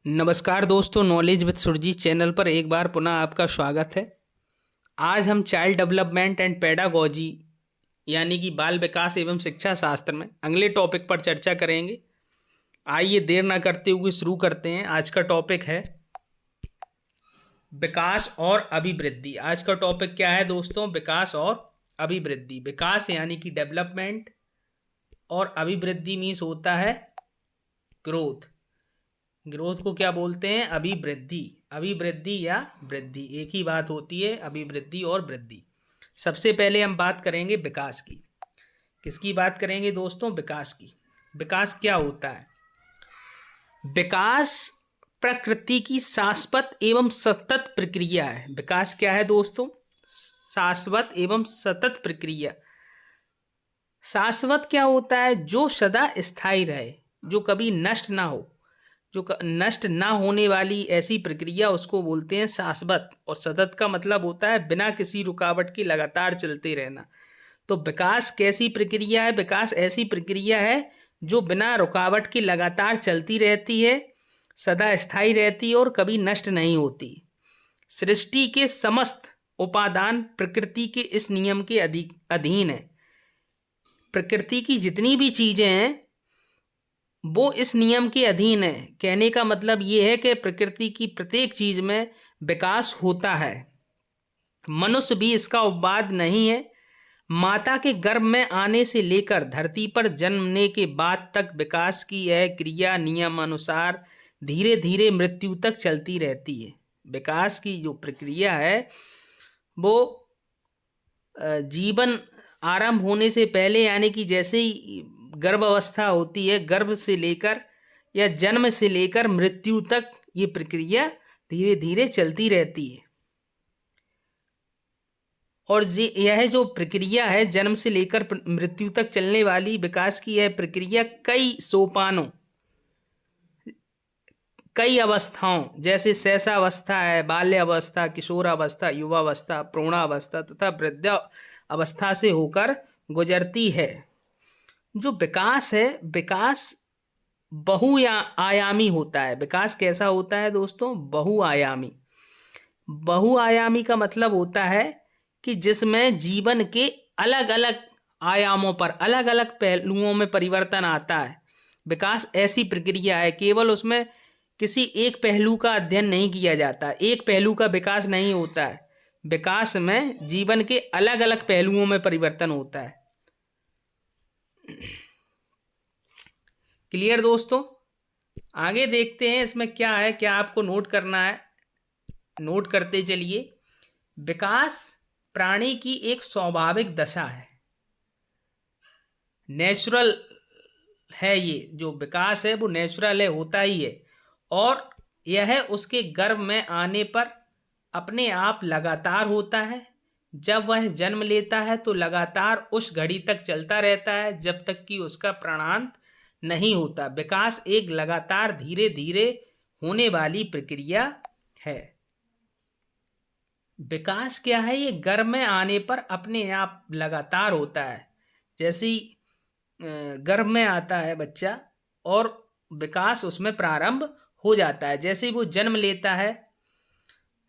नमस्कार दोस्तों, knowledge with Surjit channel पर एक बार पुनः आपका स्वागत है। आज हम चाइल्ड डेवलपमेंट एंड पेडागोजी यानी कि बाल विकास एवं शिक्षा शास्त्र में अगले टॉपिक पर चर्चा करेंगे। आइए देर ना करते हुए शुरू करते हैं। आज का टॉपिक है विकास और अभिवृद्धि। आज का टॉपिक क्या है दोस्तों? विकास और अभिवृद्धि। विकास यानी कि डेवलपमेंट और अभिवृद्धि मीन्स होता है ग्रोथ। ग्रोथ को क्या बोलते हैं? अभिवृद्धि। अभिवृद्धि या वृद्धि एक ही बात होती है, अभिवृद्धि और वृद्धि। सबसे पहले हम बात करेंगे विकास की। किसकी बात करेंगे दोस्तों? विकास की। विकास क्या होता है? विकास प्रकृति की शाश्वत एवं सतत प्रक्रिया है। विकास क्या है दोस्तों? शाश्वत एवं सतत प्रक्रिया। शाश्वत क्या होता है? जो सदा स्थायी रहे, जो कभी नष्ट ना हो, जो नष्ट ना होने वाली ऐसी प्रक्रिया, उसको बोलते हैं शाश्वत। और सतत का मतलब होता है बिना किसी रुकावट के लगातार चलते रहना। तो विकास कैसी प्रक्रिया है? विकास ऐसी प्रक्रिया है जो बिना रुकावट के लगातार चलती रहती है, सदा स्थायी रहती है और कभी नष्ट नहीं होती। सृष्टि के समस्त उपादान प्रकृति के इस नियम के अधीन है। प्रकृति की जितनी भी चीजें हैं वो इस नियम के अधीन है। कहने का मतलब ये है कि प्रकृति की प्रत्येक चीज में विकास होता है। मनुष्य भी इसका उपवाद नहीं है। माता के गर्भ में आने से लेकर धरती पर जन्मने के बाद तक विकास की यह क्रिया नियम अनुसार धीरे धीरे मृत्यु तक चलती रहती है। विकास की जो प्रक्रिया है वो जीवन आरंभ होने से पहले यानी कि जैसे ही गर्भ अवस्था होती है, गर्भ से लेकर या जन्म से लेकर मृत्यु तक ये प्रक्रिया धीरे धीरे चलती रहती है। और यह जो प्रक्रिया है जन्म से लेकर मृत्यु तक चलने वाली विकास की यह प्रक्रिया कई सोपानों, कई अवस्थाओं जैसे शैशवावस्था है, बाल्यावस्था, किशोरावस्था, युवावस्था, प्रौढ़ावस्था तथा वृद्धा अवस्था से होकर गुजरती है। जो विकास है, विकास बहुआयामी होता है। विकास कैसा होता है दोस्तों? बहुआयामी। बहुआयामी का मतलब होता है कि जिसमें जीवन के अलग अलग आयामों पर, अलग अलग पहलुओं में परिवर्तन आता है। विकास ऐसी प्रक्रिया है, केवल उसमें किसी एक पहलू का अध्ययन नहीं किया जाता, एक पहलू का विकास नहीं होता है। विकास में जीवन के अलग अलग पहलुओं में परिवर्तन होता है। क्लियर दोस्तों? आगे देखते हैं इसमें क्या है, क्या आपको नोट करना है, नोट करते चलिए। विकास प्राणी की एक स्वाभाविक दशा है, नेचुरल है। ये जो विकास है वो नेचुरल है, होता ही है। और यह उसके गर्भ में आने पर अपने आप लगातार होता है। जब वह जन्म लेता है तो लगातार उस घड़ी तक चलता रहता है जब तक कि उसका प्राणांत नहीं होता। विकास एक लगातार धीरे धीरे होने वाली प्रक्रिया है। विकास क्या है? ये गर्भ में आने पर अपने आप लगातार होता है। जैसे ही गर्भ में आता है बच्चा और विकास उसमें प्रारंभ हो जाता है। जैसे ही वो जन्म लेता है,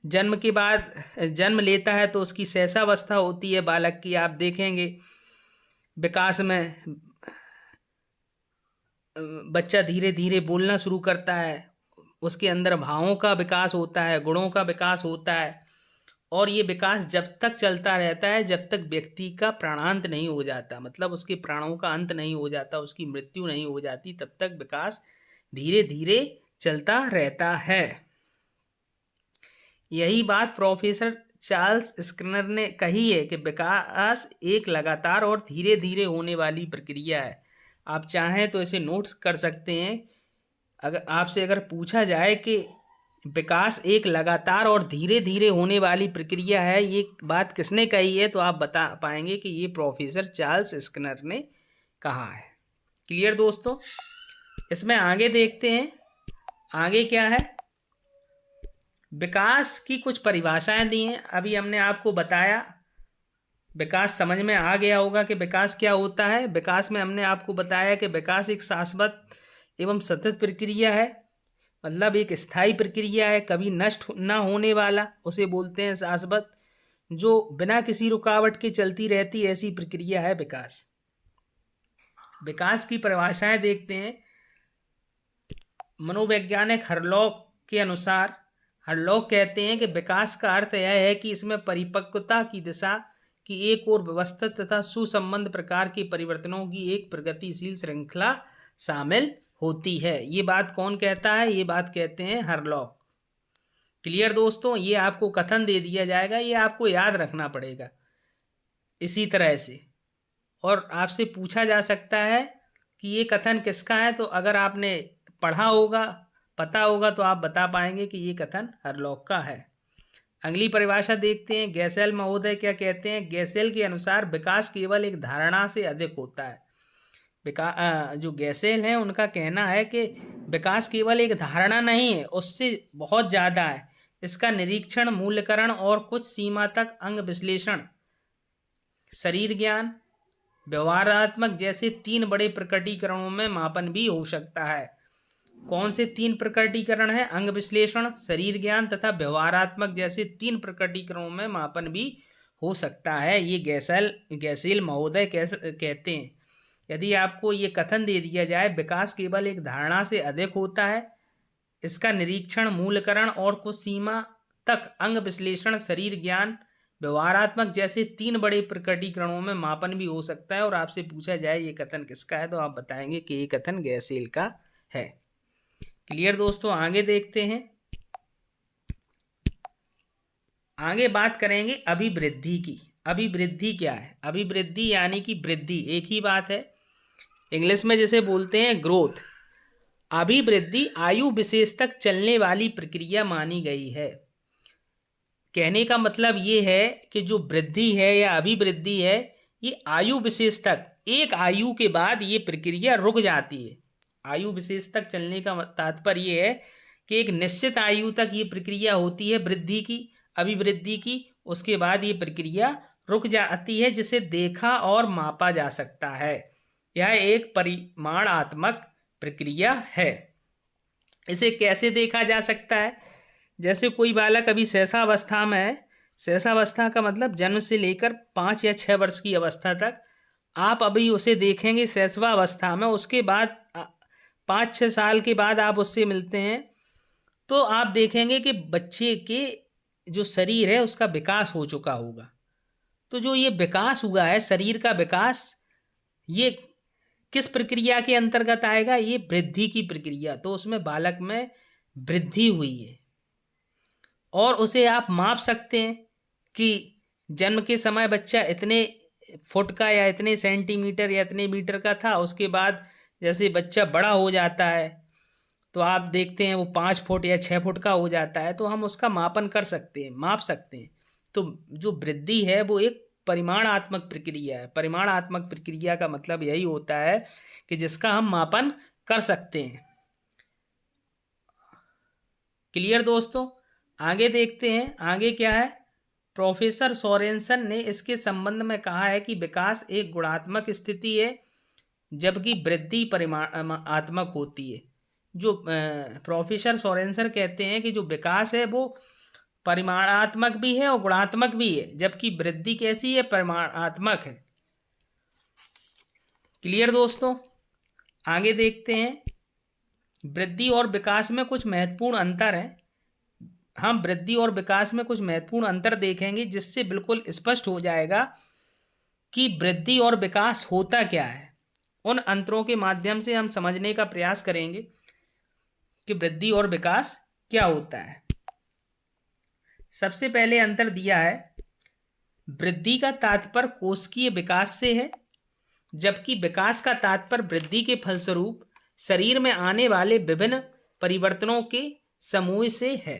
जन्म के बाद जन्म लेता है तो उसकी शैशवावस्था होती है बालक की। आप देखेंगे विकास में बच्चा धीरे धीरे बोलना शुरू करता है, उसके अंदर भावों का विकास होता है, गुणों का विकास होता है। और ये विकास जब तक चलता रहता है जब तक व्यक्ति का प्राणांत नहीं हो जाता, मतलब उसके प्राणों का अंत नहीं हो जाता, उसकी मृत्यु नहीं हो जाती, तब तक विकास धीरे धीरे चलता रहता है। यही बात प्रोफेसर चार्ल्स स्किनर ने कही है कि विकास एक लगातार और धीरे धीरे होने वाली प्रक्रिया है। आप चाहें तो इसे नोट्स कर सकते हैं। अगर आपसे पूछा जाए कि विकास एक लगातार और धीरे धीरे होने वाली प्रक्रिया है, ये बात किसने कही है, तो आप बता पाएंगे कि ये प्रोफेसर चार्ल्स स्किनर ने कहा है। क्लियर दोस्तों? इसमें आगे देखते हैं, आगे क्या है। विकास की कुछ परिभाषाएं दी हैं, अभी हमने आपको बताया। विकास समझ में आ गया होगा कि विकास क्या होता है। विकास में हमने आपको बताया कि विकास एक शाश्वत एवं सतत प्रक्रिया है मतलब एक स्थायी प्रक्रिया है, कभी नष्ट ना होने वाला, उसे बोलते हैं शाश्वत। जो बिना किसी रुकावट के चलती रहती ऐसी प्रक्रिया है विकास। विकास की परिभाषाएं देखते हैं। मनोवैज्ञानिक हरलॉक के अनुसार, हरलॉक कहते हैं कि विकास का अर्थ यह है कि इसमें परिपक्वता की दिशा की एक और व्यवस्थित तथा सुसंबद्ध प्रकार के परिवर्तनों की एक प्रगतिशील श्रृंखला शामिल होती है। ये बात कौन कहता है? ये बात कहते हैं हरलॉक। क्लियर दोस्तों? ये आपको कथन दे दिया जाएगा, ये आपको याद रखना पड़ेगा इसी तरह से। और आपसे पूछा जा सकता है कि ये कथन किसका है, तो अगर आपने पढ़ा होगा, पता होगा, तो आप बता पाएंगे कि ये कथन हरलॉक का है। अगली परिभाषा देखते हैं। गैसेल महोदय क्या कहते हैं? गैसेल के अनुसार विकास केवल एक धारणा से अधिक होता है। जो गैसेल हैं उनका कहना है कि विकास केवल एक धारणा नहीं है, उससे बहुत ज़्यादा है। इसका निरीक्षण, मूल्यकरण और कुछ सीमा तक अंग विश्लेषण, शरीर ज्ञान, व्यवहारात्मक जैसे 3 बड़े प्रकटीकरणों में मापन भी हो सकता है। कौन से 3 प्रकटीकरण हैं? अंग विश्लेषण, शरीर ज्ञान तथा व्यवहारात्मक जैसे 3 प्रकटीकरणों में मापन भी हो सकता है। ये गैसेल महोदय कहते हैं। यदि आपको ये कथन दे दिया जाए, विकास केवल एक धारणा से अधिक होता है, इसका निरीक्षण, मूल्यकरण और कुछ सीमा तक अंग विश्लेषण, शरीर ज्ञान, व्यवहारात्मक जैसे 3 बड़े प्रकटीकरणों में मापन भी हो सकता है, और आपसे पूछा जाए ये कथन किसका है, तो आप बताएंगे कि ये कथन गैसेल का है। क्लियर दोस्तों? आगे देखते हैं। आगे बात करेंगे अभिवृद्धि की। अभिवृद्धि क्या है? अभिवृद्धि यानी कि वृद्धि, एक ही बात है। इंग्लिश में जैसे बोलते हैं ग्रोथ। अभिवृद्धि आयु विशेष तक चलने वाली प्रक्रिया मानी गई है। कहने का मतलब ये है कि जो वृद्धि है या अभिवृद्धि है, ये आयु विशेष तक, एक आयु के बाद ये प्रक्रिया रुक जाती है। आयु विशेष तक चलने का तात्पर्य ये है कि एक निश्चित आयु तक ये प्रक्रिया होती है वृद्धि की, अभिवृद्धि की, उसके बाद ये प्रक्रिया रुक जाती है, जिसे देखा और मापा जा सकता है। यह एक परिमाणात्मक प्रक्रिया है। इसे कैसे देखा जा सकता है? जैसे कोई बालक अभी शैशवावस्था में है, शैशवावस्था का मतलब जन्म से लेकर 5 या 6 वर्ष की अवस्था तक, आप अभी उसे देखेंगे शैशवावस्था में, उसके बाद 5-6 साल के बाद आप उससे मिलते हैं, तो आप देखेंगे कि बच्चे के जो शरीर है उसका विकास हो चुका होगा। तो जो ये विकास हुआ है, शरीर का विकास, ये किस प्रक्रिया के अंतर्गत आएगा? ये वृद्धि की प्रक्रिया। तो उसमें बालक में वृद्धि हुई है, और उसे आप माप सकते हैं कि जन्म के समय बच्चा इतने फुट का या इतने सेंटीमीटर या इतने मीटर का था, उसके बाद जैसे बच्चा बड़ा हो जाता है तो आप देखते हैं वो 5 फुट या 6 फुट का हो जाता है, तो हम उसका मापन कर सकते हैं, माप सकते हैं। तो जो वृद्धि है वो एक परिमाणात्मक प्रक्रिया है। परिमाणात्मक प्रक्रिया का मतलब यही होता है कि जिसका हम मापन कर सकते हैं। क्लियर दोस्तों? आगे देखते हैं। आगे क्या है? प्रोफेसर सोरेनसन ने इसके संबंध में कहा है कि विकास एक गुणात्मक स्थिति है, जबकि वृद्धि परिमाणात्मक होती है। जो प्रोफेसर सोरेनसन कहते हैं कि जो विकास है वो परिमाणात्मक भी है और गुणात्मक भी है, जबकि वृद्धि कैसी है? परिमाणात्मक है। क्लियर दोस्तों? आगे देखते हैं। वृद्धि और विकास में कुछ महत्वपूर्ण अंतर है। हम वृद्धि और विकास में कुछ महत्वपूर्ण अंतर देखेंगे, जिससे बिल्कुल स्पष्ट हो जाएगा कि वृद्धि और विकास होता क्या है। उन अंतरों के माध्यम से हम समझने का प्रयास करेंगे कि वृद्धि और विकास क्या होता है। सबसे पहले अंतर दिया है, वृद्धि का तात्पर्य कोशिकीय विकास से है, जबकि विकास का तात्पर्य वृद्धि के फलस्वरूप शरीर में आने वाले विभिन्न परिवर्तनों के समूह से है।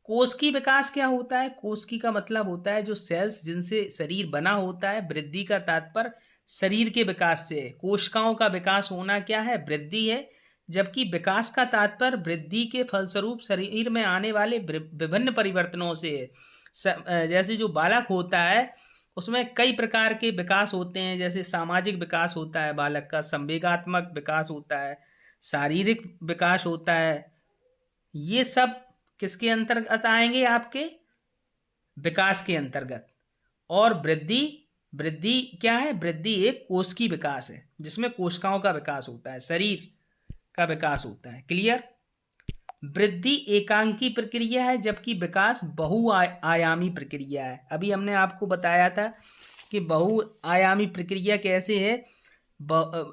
कोशिकीय विकास क्या होता है? कोशिकी का मतलब होता है जो सेल्स जिनसे शरीर बना होता है। वृद्धि का तात्पर्य शरीर के विकास से है। कोशिकाओं का विकास होना क्या है? वृद्धि है। जबकि विकास का तात्पर्य वृद्धि के फलस्वरूप शरीर में आने वाले विभिन्न परिवर्तनों से है। जैसे जो बालक होता है उसमें कई प्रकार के विकास होते हैं, जैसे सामाजिक विकास होता है बालक का, संवेगात्मक विकास होता है, शारीरिक विकास होता है। ये सब किसके अंतर्गत आएंगे? आपके विकास के अंतर्गत। और वृद्धि, वृद्धि क्या है? वृद्धि एक कोश की विकास है, जिसमें कोशिकाओं का विकास होता है, शरीर का विकास होता है। क्लियर? वृद्धि एकांकी प्रक्रिया है, जबकि विकास आयामी प्रक्रिया है। अभी हमने आपको बताया था कि बहुआयामी प्रक्रिया कैसे है।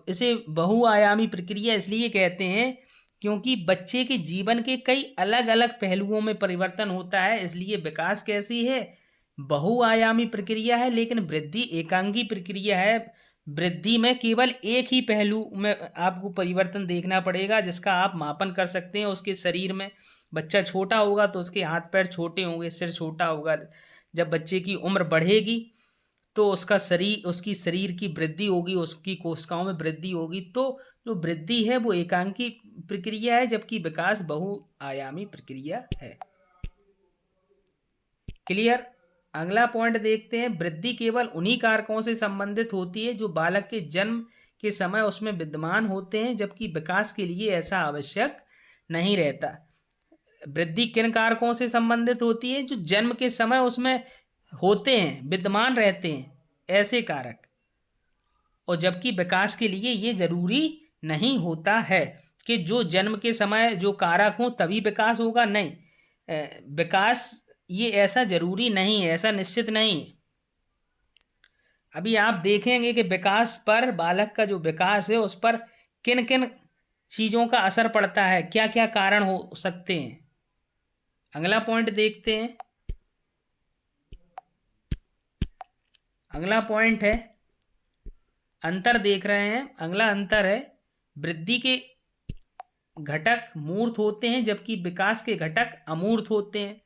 इसे बहुआयामी प्रक्रिया इसलिए कहते हैं क्योंकि बच्चे के जीवन के कई अलग अलग पहलुओं में परिवर्तन होता है, इसलिए विकास कैसी है? बहुआयामी प्रक्रिया है। लेकिन वृद्धि एकांकी प्रक्रिया है। वृद्धि में केवल एक ही पहलू में आपको परिवर्तन देखना पड़ेगा, जिसका आप मापन कर सकते हैं उसके शरीर में। बच्चा छोटा होगा तो उसके हाथ पैर छोटे होंगे, सिर छोटा होगा। जब बच्चे की उम्र बढ़ेगी तो उसका शरीर, उसकी शरीर की वृद्धि होगी, उसकी कोशिकाओं में वृद्धि होगी। तो जो वृद्धि है वो एकांकी प्रक्रिया है, जबकि विकास बहुआयामी प्रक्रिया है। क्लियर? अगला पॉइंट देखते हैं। वृद्धि केवल उन्हीं कारकों से संबंधित होती है जो बालक के जन्म के समय उसमें विद्यमान होते हैं, जबकि विकास के लिए ऐसा आवश्यक नहीं रहता। वृद्धि किन कारकों से संबंधित होती है? जो जन्म के समय उसमें होते हैं, विद्यमान रहते हैं, ऐसे कारक। और जबकि विकास के लिए ये जरूरी नहीं होता है कि जो जन्म के समय जो कारक हों तभी विकास होगा। नहीं, विकास ये ऐसा जरूरी नहीं है, ऐसा निश्चित नहीं है। अभी आप देखेंगे कि विकास पर, बालक का जो विकास है उस पर किन किन चीज़ों का असर पड़ता है, क्या क्या कारण हो सकते हैं। अगला पॉइंट देखते हैं। अगला पॉइंट है, अंतर देख रहे हैं। अगला अंतर है, वृद्धि के घटक मूर्त होते हैं, जबकि विकास के घटक अमूर्त होते हैं।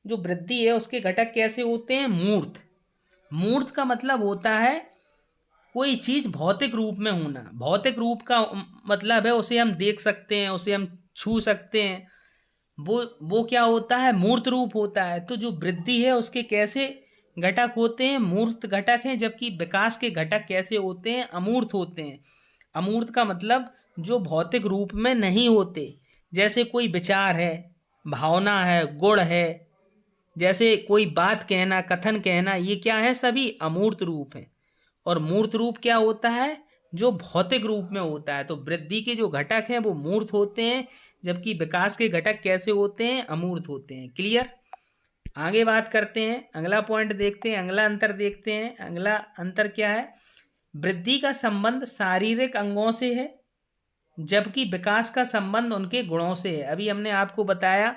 जो वृद्धि है उसके घटक कैसे होते हैं? मूर्त। मूर्त का मतलब होता है कोई चीज भौतिक रूप में होना। भौतिक रूप का मतलब है उसे हम देख सकते हैं, उसे हम छू सकते हैं। वो क्या होता है? मूर्त रूप होता है। तो जो वृद्धि है उसके कैसे घटक होते हैं? मूर्त घटक हैं। जबकि विकास के घटक कैसे होते हैं? अमूर्त होते हैं। अमूर्त का मतलब जो भौतिक रूप में नहीं होते, जैसे कोई विचार है, भावना है, गुण है, जैसे कोई बात कहना, कथन कहना, ये क्या है? सभी अमूर्त रूप हैं। और मूर्त रूप क्या होता है? जो भौतिक रूप में होता है। तो वृद्धि के जो घटक हैं वो मूर्त होते हैं, जबकि विकास के घटक कैसे होते हैं? अमूर्त होते हैं। क्लियर? आगे बात करते हैं, अगला पॉइंट देखते हैं, अगला अंतर देखते हैं। अगला अंतर क्या है? वृद्धि का संबंध शारीरिक अंगों से है, जबकि विकास का संबंध उनके गुणों से है। अभी हमने आपको बताया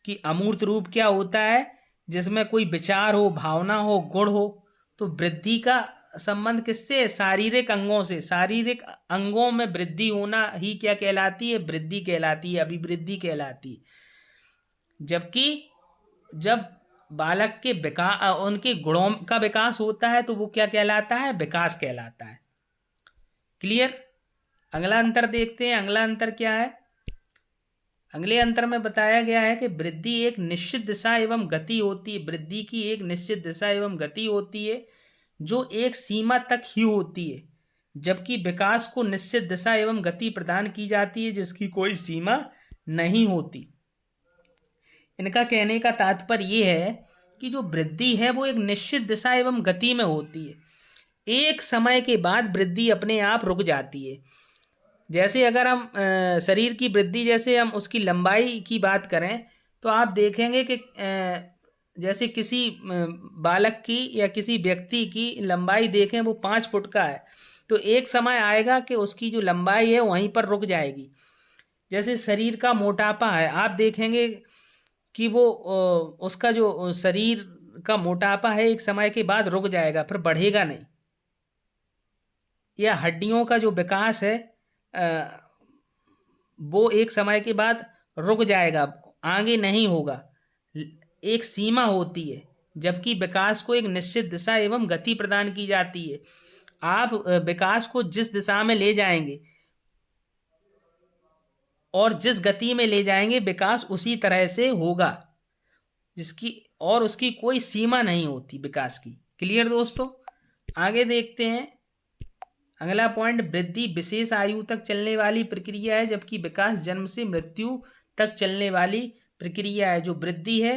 कि अमूर्त रूप क्या होता है? जिसमें कोई विचार हो, भावना हो, गुण हो। तो वृद्धि का संबंध किससे है? शारीरिक अंगों से। शारीरिक अंगों में वृद्धि होना ही क्या कहलाती है? वृद्धि कहलाती है, अभिवृद्धि कहलाती है। जबकि जब बालक के विकास, उनके गुणों का विकास होता है तो वो क्या कहलाता है? विकास कहलाता है। क्लियर? अगला अंतर देखते हैं। अगला अंतर क्या है? अगले अंतर में बताया गया है कि वृद्धि एक निश्चित दिशा एवं गति होती है। वृद्धि की एक निश्चित दिशा एवं गति होती है जो एक सीमा तक ही होती है, जबकि विकास को निश्चित दिशा एवं गति प्रदान की जाती है जिसकी कोई सीमा नहीं होती। इनका कहने का तात्पर्य ये है कि जो वृद्धि है वो एक निश्चित दिशा एवं गति में होती है। एक समय के बाद वृद्धि अपने आप रुक जाती है। जैसे अगर हम शरीर की वृद्धि, जैसे हम उसकी लंबाई की बात करें तो आप देखेंगे कि जैसे किसी बालक की या किसी व्यक्ति की लंबाई देखें, वो 5 फुट का है, तो एक समय आएगा कि उसकी जो लंबाई है वहीं पर रुक जाएगी। जैसे शरीर का मोटापा है, आप देखेंगे कि वो उसका जो शरीर का मोटापा है एक समय के बाद रुक जाएगा, फिर बढ़ेगा नहीं। या हड्डियों का जो विकास है वो एक समय के बाद रुक जाएगा, आगे नहीं होगा। एक सीमा होती है, जबकि विकास को एक निश्चित दिशा एवं गति प्रदान की जाती है। आप विकास को जिस दिशा में ले जाएंगे और जिस गति में ले जाएंगे, विकास उसी तरह से होगा, जिसकी और उसकी कोई सीमा नहीं होती विकास की। क्लियर दोस्तों। आगे देखते हैं अगला पॉइंट, वृद्धि विशेष आयु तक चलने वाली प्रक्रिया है, जबकि विकास जन्म से मृत्यु तक चलने वाली प्रक्रिया है। जो वृद्धि है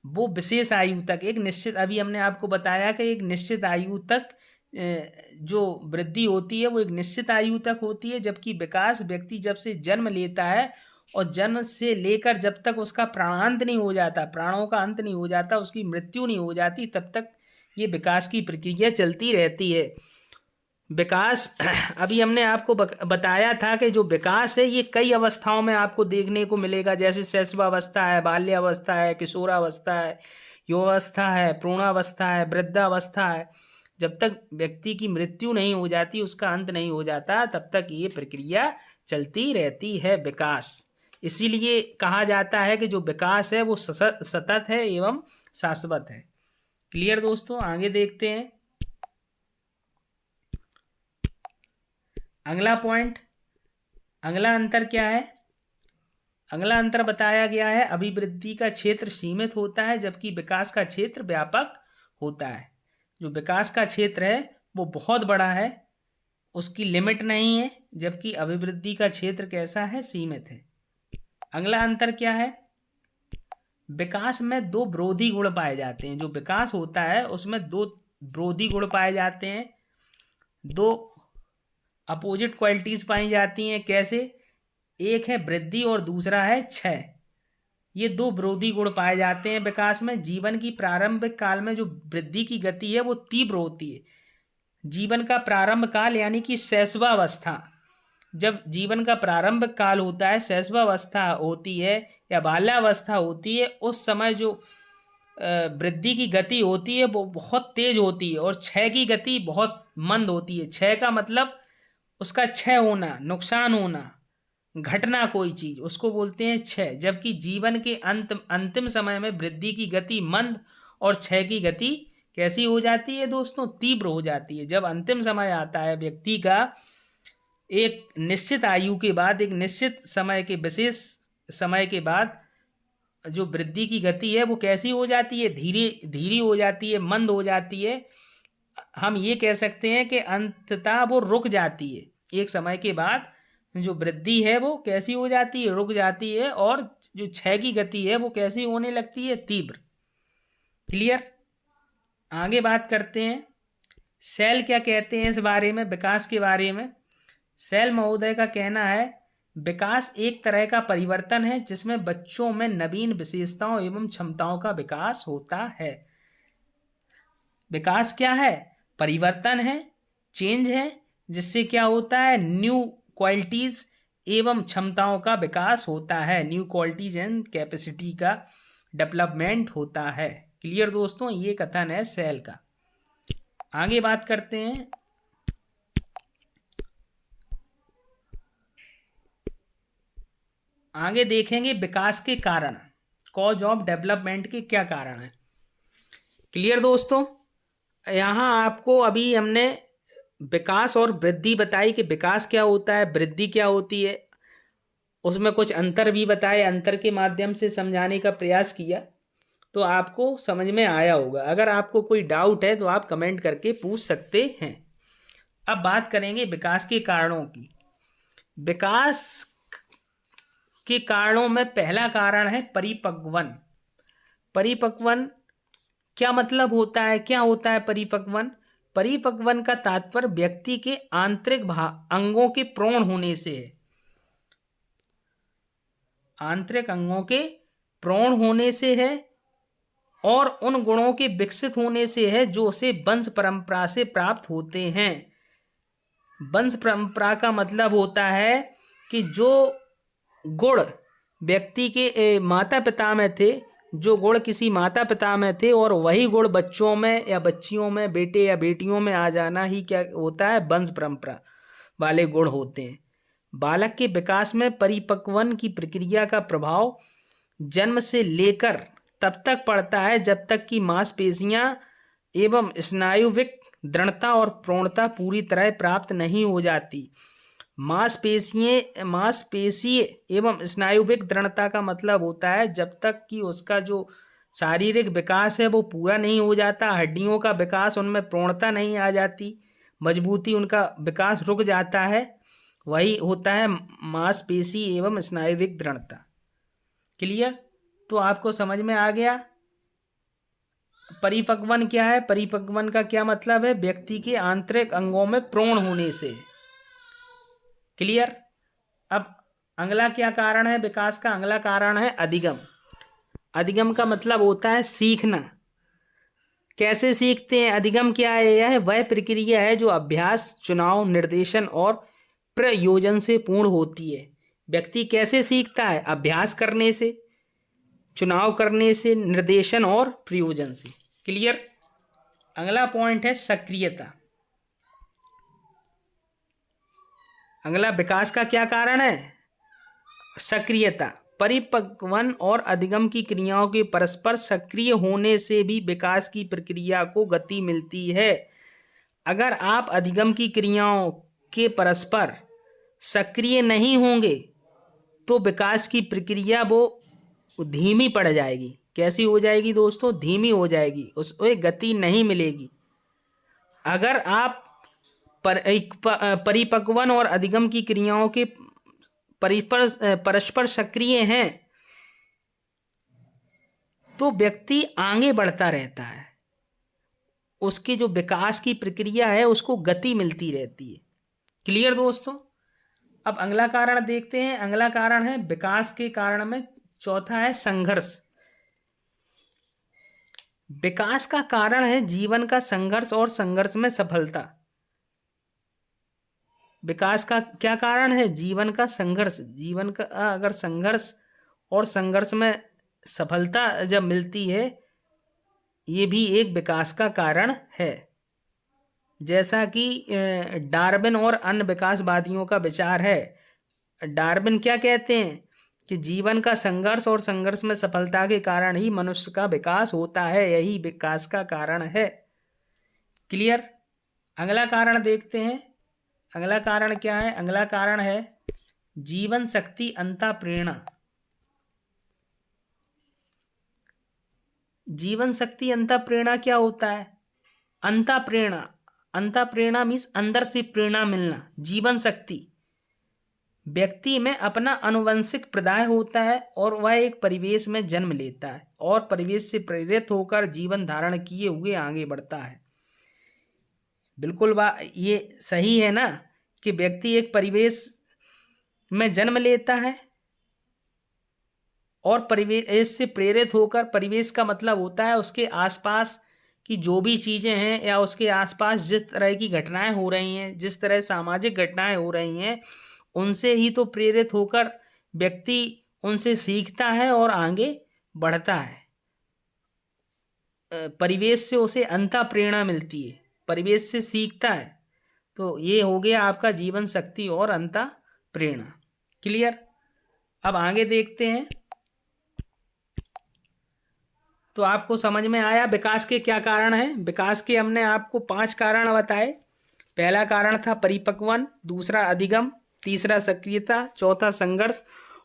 वो विशेष आयु तक, एक निश्चित, अभी हमने आपको बताया कि एक निश्चित आयु तक जो वृद्धि होती है वो एक निश्चित आयु तक होती है, जबकि विकास व्यक्ति जब से जन्म लेता है और जन्म से लेकर जब तक उसका प्राणांत नहीं हो जाता, प्राणों का अंत नहीं हो जाता, उसकी मृत्यु नहीं हो जाती, तब तक ये विकास की प्रक्रिया चलती रहती है। विकास अभी हमने आपको बताया था कि जो विकास है ये कई अवस्थाओं में आपको देखने को मिलेगा, जैसे शैशवावस्था है, बाल्यावस्था है, किशोरावस्था है, युवावस्था है, प्रौढ़ावस्था है, वृद्धावस्था है। जब तक व्यक्ति की मृत्यु नहीं हो जाती, उसका अंत नहीं हो जाता, तब तक ये प्रक्रिया चलती रहती है विकास। इसीलिए कहा जाता है कि जो विकास है वो सतत है एवं शाश्वत है। क्लियर दोस्तों। आगे देखते हैं अगला पॉइंट। अगला अंतर क्या है? अगला अंतर बताया गया है, अभिवृद्धि का क्षेत्र सीमित होता है जबकि विकास का क्षेत्र व्यापक होता है। जो विकास का क्षेत्र है वो बहुत बड़ा है, उसकी लिमिट नहीं है, जबकि अभिवृद्धि का क्षेत्र कैसा है? सीमित है। अगला अंतर क्या है? विकास में दो विरोधी गुण पाए जाते हैं। जो विकास होता है उसमें दो विरोधी गुण पाए जाते हैं, दो अपोजिट क्वालिटीज पाई जाती हैं। कैसे? एक है वृद्धि और दूसरा है क्षय। ये दो विरोधी गुण पाए जाते हैं विकास में। जीवन की प्रारंभिक काल में जो वृद्धि की गति है वो तीव्र होती है। जीवन का प्रारंभ काल यानी कि शैशवावस्था, जब जीवन का प्रारंभ काल होता है, शैशवावस्था होती है या बाल्यावस्था होती है, उस समय जो वृद्धि की गति होती है वो बहुत तेज होती है और क्षय की गति बहुत मंद होती है। क्षय का मतलब उसका क्षय होना, नुकसान होना, घटना कोई चीज, उसको बोलते हैं क्षय। जबकि जीवन के अंतिम समय में वृद्धि की गति मंद और क्षय की गति कैसी हो जाती है दोस्तों? तीव्र हो जाती है। जब अंतिम समय आता है व्यक्ति का, एक निश्चित आयु के बाद, एक निश्चित समय के, विशेष समय के बाद जो वृद्धि की गति है वो कैसी हो जाती है? धीरे धीरे हो जाती है, मंद हो जाती है। हम ये कह सकते हैं कि अंततः वो रुक जाती है। एक समय के बाद जो वृद्धि है वो कैसी हो जाती है? रुक जाती है। और जो क्षय की गति है वो कैसी होने लगती है? तीव्र। क्लियर। आगे बात करते हैं सेल क्या कहते हैं इस बारे में, विकास के बारे में। सेल महोदय का कहना है, विकास एक तरह का परिवर्तन है जिसमें बच्चों में नवीन विशेषताओं एवं क्षमताओं का विकास होता है। विकास क्या है? परिवर्तन है, चेंज है, जिससे क्या होता है? न्यू क्वालिटीज एवं क्षमताओं का विकास होता है। न्यू क्वालिटीज एंड कैपेसिटी का डेवलपमेंट होता है। क्लियर दोस्तों, ये कथन है सेल का। आगे बात करते हैं आगे देखेंगे विकास के कारण, कॉज ऑफ डेवलपमेंट के क्या कारण है। क्लियर दोस्तों। यहाँ आपको अभी हमने विकास और वृद्धि बताई कि विकास क्या होता है, वृद्धि क्या होती है, उसमें कुछ अंतर भी बताए, अंतर के माध्यम से समझाने का प्रयास किया, तो आपको समझ में आया होगा। अगर आपको कोई डाउट है तो आप कमेंट करके पूछ सकते हैं। अब बात करेंगे विकास के कारणों की। विकास के कारणों में पहला कारण है परिपक्वन। परिपक्वन क्या मतलब होता है? क्या होता है परिपक्वन? परिपक्वन का तात्पर्य व्यक्ति के आंतरिक अंगों के प्रौढ़ होने से है। आंतरिक अंगों के प्रौढ़ होने से है और उन गुणों के विकसित होने से है जो उसे वंश परंपरा से प्राप्त होते हैं। वंश परंपरा का मतलब होता है कि जो गुण व्यक्ति के माता पिता में थे, जो गुण किसी माता पिता में थे और वही गुण बच्चों में या बच्चियों में, बेटे या बेटियों में आ जाना ही क्या होता है? वंश परंपरा वाले गुण होते हैं। बालक के विकास में परिपक्वन की प्रक्रिया का प्रभाव जन्म से लेकर तब तक पड़ता है जब तक कि मांसपेशियां एवं स्नायुविक दृढ़ता और प्रौढ़ता पूरी तरह प्राप्त नहीं हो जाती। मांसपेशीय एवं स्नायुविक दृढ़ता का मतलब होता है जब तक कि उसका जो शारीरिक विकास है वो पूरा नहीं हो जाता, हड्डियों का विकास उनमें पूर्णता नहीं आ जाती, मजबूती उनका विकास रुक जाता है। वही होता है मांसपेशी एवं स्नायुविक दृढ़ता। क्लियर? तो आपको समझ में आ गया। परिपक्वन क्या है? परिपक्वन का क्या मतलब है? व्यक्ति के आंतरिक अंगों में प्रौढ़ होने से। क्लियर? अब अगला क्या कारण है विकास का? अगला कारण है अधिगम। अधिगम का मतलब होता है सीखना। कैसे सीखते हैं? अधिगम क्या है? यह वह प्रक्रिया है जो अभ्यास, चुनाव, निर्देशन और प्रयोजन से पूर्ण होती है। व्यक्ति कैसे सीखता है? अभ्यास करने से, चुनाव करने से, निर्देशन और प्रयोजन से। क्लियर? अगला पॉइंट है सक्रियता। अगला विकास का क्या कारण है? सक्रियता। परिपक्वन और अधिगम की क्रियाओं के परस्पर सक्रिय होने से भी विकास की प्रक्रिया को गति मिलती है। अगर आप अधिगम की क्रियाओं के परस्पर सक्रिय नहीं होंगे तो विकास की प्रक्रिया वो धीमी पड़ जाएगी। कैसी हो जाएगी दोस्तों? धीमी हो जाएगी, उसमें गति नहीं मिलेगी। अगर आप परिपक्वन और अधिगम की क्रियाओं के परस्पर सक्रिय हैं तो व्यक्ति आगे बढ़ता रहता है, उसकी जो विकास की प्रक्रिया है उसको गति मिलती रहती है। क्लियर दोस्तों? अब अगला कारण देखते हैं। अगला कारण है विकास के कारण में चौथा है संघर्ष। विकास का कारण है जीवन का संघर्ष और संघर्ष में सफलता। विकास का क्या कारण है? जीवन का संघर्ष। जीवन का अगर संघर्ष और संघर्ष में सफलता जब मिलती है, ये भी एक विकास का कारण है। जैसा कि डार्विन और अन्य विकासवादियों का विचार है। डार्विन क्या कहते हैं कि जीवन का संघर्ष और संघर्ष में सफलता के कारण ही मनुष्य का विकास होता है, यही विकास का कारण है। क्लियर? अगला कारण देखते हैं। अगला कारण क्या है? अगला कारण है जीवन शक्ति अंतः प्रेरणा। जीवन शक्ति अंतः प्रेरणा क्या होता है? अंतः प्रेरणा, अंतः प्रेरणा मीन्स अंदर से प्रेरणा मिलना। जीवन शक्ति व्यक्ति में अपना अनुवंशिक प्रदाय होता है और वह एक परिवेश में जन्म लेता है और परिवेश से प्रेरित होकर जीवन धारण किए हुए आगे बढ़ता है। बिल्कुल ये सही है ना कि व्यक्ति एक परिवेश में जन्म लेता है और परिवेश से प्रेरित होकर, परिवेश का मतलब होता है उसके आसपास की जो भी चीज़ें हैं या उसके आसपास जिस तरह की घटनाएं हो रही हैं, जिस तरह सामाजिक घटनाएं हो रही हैं, उनसे ही तो प्रेरित होकर व्यक्ति उनसे सीखता है और आगे बढ़ता है। परिवेश से उसे अंतः प्रेरणा मिलती है, परिवेश से सीखता है। तो ये हो गया आपका जीवन शक्ति और अंतः प्रेरणा। क्लियर? अब आगे देखते हैं। तो आपको समझ में आया विकास के क्या कारण हैं? विकास के हमने आपको 5 कारण बताए। पहला कारण था परिपक्वन, दूसरा अधिगम, तीसरा सक्रियता, चौथा संघर्ष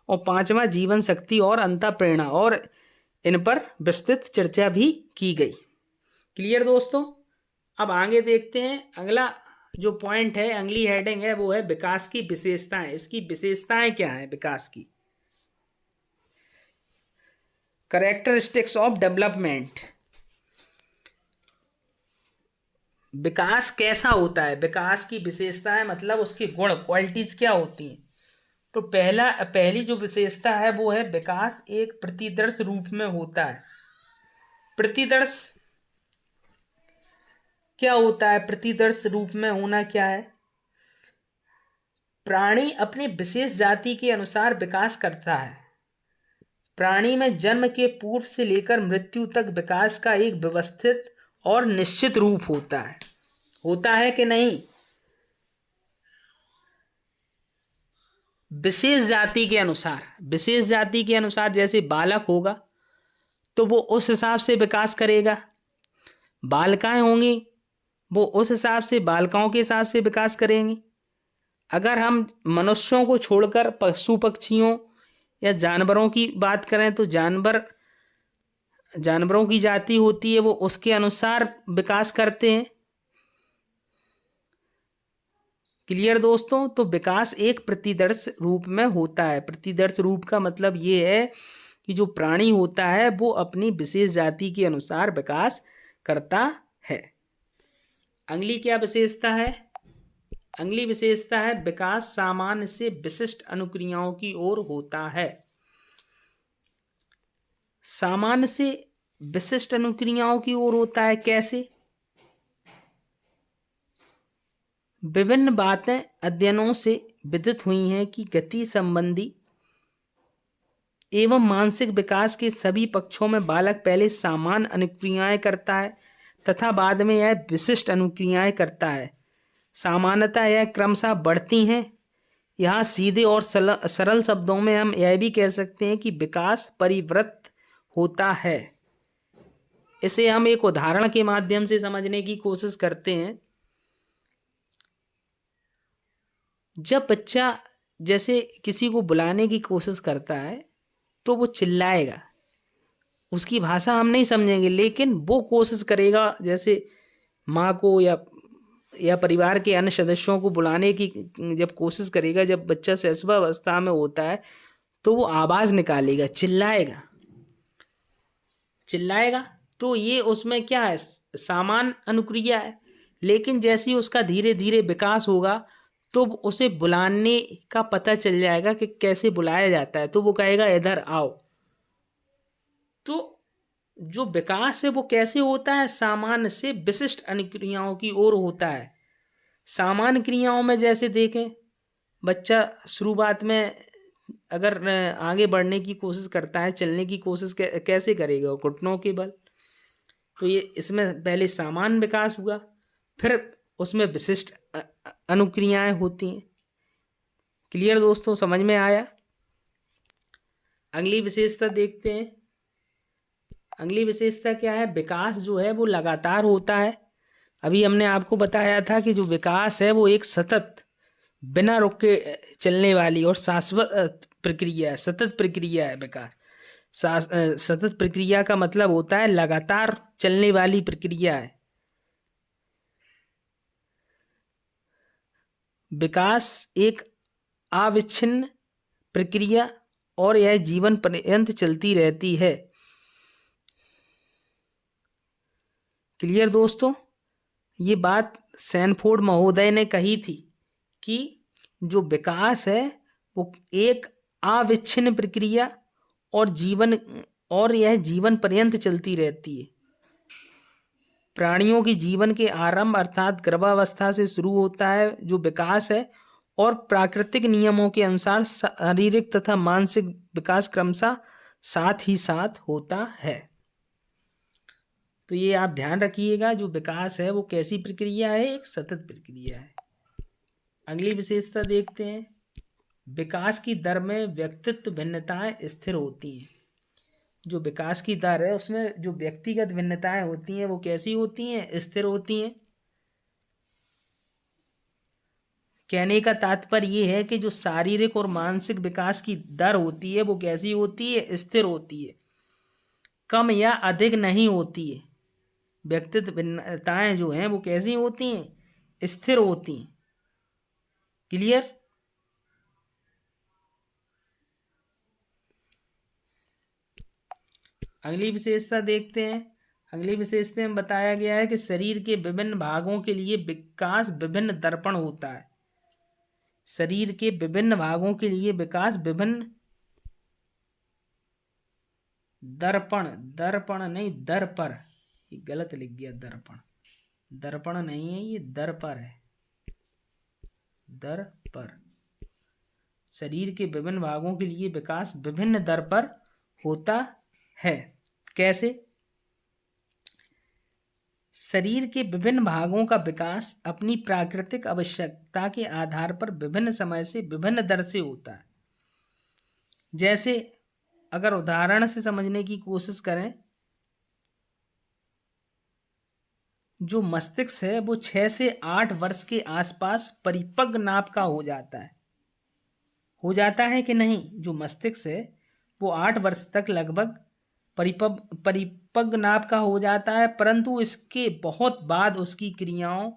और पांचवा जीवन शक्ति और अंतः प्रेरणा, और इन पर विस्तृत चर्चा भी की गई। क्लियर दोस्तों? अब आगे देखते हैं। अगला जो पॉइंट है, अगली हेडिंग है, वो है विकास की विशेषताएं। इसकी विशेषताएं क्या है विकास की? Characteristics of development. विकास कैसा होता है? विकास की विशेषताएं मतलब उसके गुण, क्वालिटीज क्या होती हैं? तो पहली जो विशेषता है वो है विकास एक प्रतिदर्श रूप में होता है। प्रतिदर्श क्या होता है? प्रतिदर्श रूप में होना क्या है? प्राणी अपनी विशेष जाति के अनुसार विकास करता है। प्राणी में जन्म के पूर्व से लेकर मृत्यु तक विकास का एक व्यवस्थित और निश्चित रूप होता है। होता है कि नहीं? विशेष जाति के अनुसार, विशेष जाति के अनुसार जैसे बालक होगा तो वो उस हिसाब से विकास करेगा, बालिकाएं होंगी वो उस हिसाब से बालिकाओं के हिसाब से विकास करेंगी। अगर हम मनुष्यों को छोड़कर पशु पक्षियों या जानवरों की बात करें तो जानवर जानवरों की जाति होती है वो उसके अनुसार विकास करते हैं। क्लियर दोस्तों? तो विकास एक प्रतिदर्श रूप में होता है। प्रतिदर्श रूप का मतलब ये है कि जो प्राणी होता है वो अपनी विशेष जाति के अनुसार विकास करता है। अगली क्या विशेषता है? अगली विशेषता है विकास सामान्य से विशिष्ट अनुक्रियाओं की ओर होता है। सामान्य से विशिष्ट अनुक्रियाओं की ओर होता है कैसे? विभिन्न बातें अध्ययनों से विदित हुई हैं कि गति संबंधी एवं मानसिक विकास के सभी पक्षों में बालक पहले सामान्य अनुक्रियाएं करता है तथा बाद में यह विशिष्ट अनुक्रियाएं करता है। सामान्यतः यह क्रमशः बढ़ती हैं। यहाँ सीधे और सरल शब्दों में हम यह भी कह सकते हैं कि विकास परिवृत्त होता है। इसे हम एक उदाहरण के माध्यम से समझने की कोशिश करते हैं। जब बच्चा जैसे किसी को बुलाने की कोशिश करता है तो वो चिल्लाएगा, उसकी भाषा हम नहीं समझेंगे, लेकिन वो कोशिश करेगा, जैसे माँ को या परिवार के अन्य सदस्यों को बुलाने की जब कोशिश करेगा, जब बच्चा शैशवावस्था में होता है तो वो आवाज़ निकालेगा, चिल्लाएगा। तो ये उसमें क्या है? सामान्य अनुक्रिया है। लेकिन जैसे ही उसका धीरे धीरे विकास होगा तो उसे बुलाने का पता चल जाएगा कि कैसे बुलाया जाता है, तो वो कहेगा इधर आओ। तो जो विकास है वो कैसे होता है? सामान्य से विशिष्ट अनुक्रियाओं की ओर होता है। सामान्य क्रियाओं में जैसे देखें, बच्चा शुरुआत में अगर आगे बढ़ने की कोशिश करता है, चलने की कोशिश कैसे करेगा? घुटनों के बल। तो ये इसमें पहले सामान्य विकास हुआ, फिर उसमें विशिष्ट अनुक्रियाएं होती हैं। क्लियर दोस्तों? समझ में आया? अगली विशेषता देखते हैं। अगली विशेषता क्या है? विकास जो है वो लगातार होता है। अभी हमने आपको बताया था कि जो विकास है वो एक सतत, बिना रुक के चलने वाली और शाश्वत प्रक्रिया है, सतत प्रक्रिया है विकास। सतत प्रक्रिया का मतलब होता है लगातार चलने वाली प्रक्रिया है। विकास एक अविच्छिन्न प्रक्रिया और यह जीवन पर्यंत चलती रहती है। क्लियर दोस्तों? ये बात सैनफोर्ड महोदय ने कही थी कि जो विकास है वो एक अविच्छिन्न प्रक्रिया और यह जीवन पर्यंत चलती रहती है। प्राणियों की जीवन के आरंभ अर्थात गर्भावस्था से शुरू होता है जो विकास है, और प्राकृतिक नियमों के अनुसार शारीरिक तथा मानसिक विकास क्रमशः साथ ही साथ होता है। तो ये आप ध्यान रखिएगा, जो विकास है वो कैसी प्रक्रिया है? एक सतत प्रक्रिया है। अगली विशेषता देखते हैं। विकास की दर में व्यक्तित्व भिन्नताएं स्थिर होती हैं। जो विकास की दर है उसमें जो व्यक्तिगत भिन्नताएं होती हैं वो कैसी होती हैं? स्थिर होती हैं। कहने का तात्पर्य ये है कि जो शारीरिक और मानसिक विकास की दर होती है वो कैसी होती है? स्थिर होती है, कम या अधिक नहीं होती है। व्यक्तित्व भिन्नताएं जो हैं वो कैसी होती हैं? स्थिर होती हैं। क्लियर? अगली विशेषता देखते हैं। अगली विशेषता में बताया गया है कि शरीर के विभिन्न भागों के लिए विकास विभिन्न दर्पण होता है। शरीर के विभिन्न भागों के लिए विकास विभिन्न दर्पण, दर्पण नहीं दर पर, ये गलत लिख गया, दर्पण, दर्पण नहीं है, ये दर पर है, दर पर। शरीर के विभिन्न भागों के लिए विकास विभिन्न दर पर होता है। कैसे? शरीर के विभिन्न भागों का विकास अपनी प्राकृतिक आवश्यकता के आधार पर विभिन्न समय से विभिन्न दर से होता है। जैसे अगर उदाहरण से समझने की कोशिश करें, जो मस्तिष्क है वो 6 से 8 वर्ष के आसपास परिपक्व नाप का हो जाता है। हो जाता है कि नहीं? जो मस्तिष्क है वो 8 वर्ष तक लगभग परिपक्व नाप का हो जाता है, परंतु इसके बहुत बाद उसकी क्रियाओं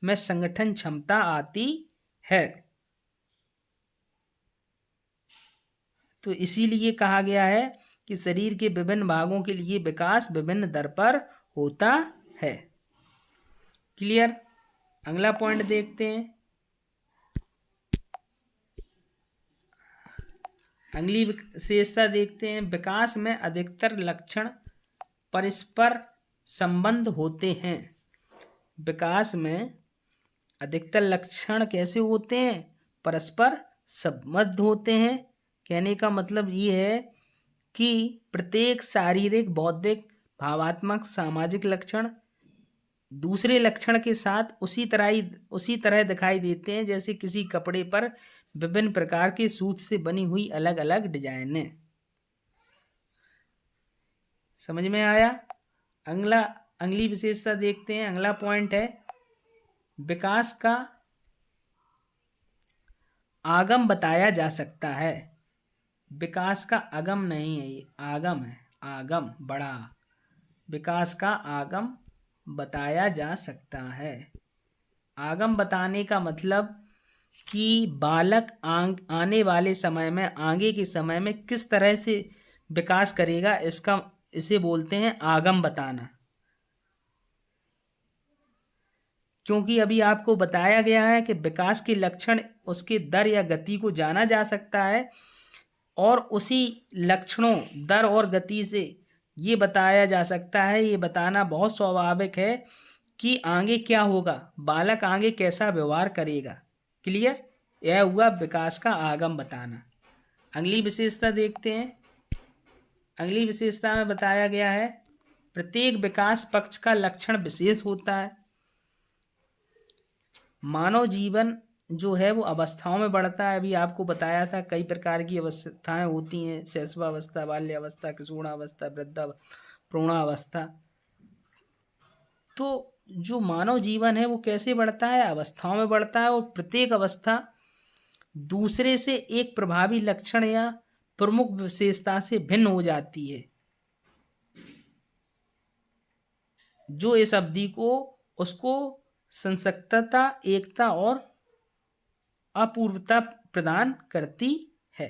में संगठन क्षमता आती है। तो इसीलिए कहा गया है कि शरीर के विभिन्न भागों के लिए विकास विभिन्न दर पर होता है। क्लियर? अगला पॉइंट देखते हैं। अगली विशेषता देखते हैं। विकास में अधिकतर लक्षण परस्पर संबंध होते हैं। विकास में अधिकतर लक्षण कैसे होते हैं? परस्पर संबद्ध होते हैं। कहने का मतलब ये है कि प्रत्येक शारीरिक, बौद्धिक, भावात्मक, सामाजिक लक्षण दूसरे लक्षण के साथ उसी तरह दिखाई देते हैं जैसे किसी कपड़े पर विभिन्न प्रकार के सूत से बनी हुई अलग अलग डिजाइनें। समझ में आया? अगली विशेषता देखते हैं। अगला पॉइंट है विकास का आगम बताया जा सकता है। विकास का आगम नहीं है, ये आगम है। आगम बड़ा। विकास का आगम बताया जा सकता है। आगम बताने का मतलब कि बालक आने वाले समय में, आगे के समय में किस तरह से विकास करेगा, इसे बोलते हैं आगम बताना। क्योंकि अभी आपको बताया गया है कि विकास के लक्षण, उसके दर या गति को जाना जा सकता है, और उसी लक्षणों, दर और गति से ये बताया जा सकता है, ये बताना बहुत स्वाभाविक है कि आगे क्या होगा, बालक आगे कैसा व्यवहार करेगा। क्लियर? यह हुआ विकास का आगम बताना। अगली विशेषता देखते हैं। अगली विशेषता में बताया गया है प्रत्येक विकास पक्ष का लक्षण विशेष होता है। मानव जीवन जो है वो अवस्थाओं में बढ़ता है। अभी आपको बताया था कई प्रकार की अवस्थाएं होती हैं, शैशवावस्था, बाल्यावस्था, किशोरावस्था, प्रौढ़ावस्था। तो जो मानव जीवन है वो कैसे बढ़ता है? अवस्थाओं में बढ़ता है, और प्रत्येक अवस्था दूसरे से एक प्रभावी लक्षण या प्रमुख विशेषता से भिन्न हो जाती है, जो इस अवधि को उसको संसक्तता, एकता और अपूर्वता प्रदान करती है।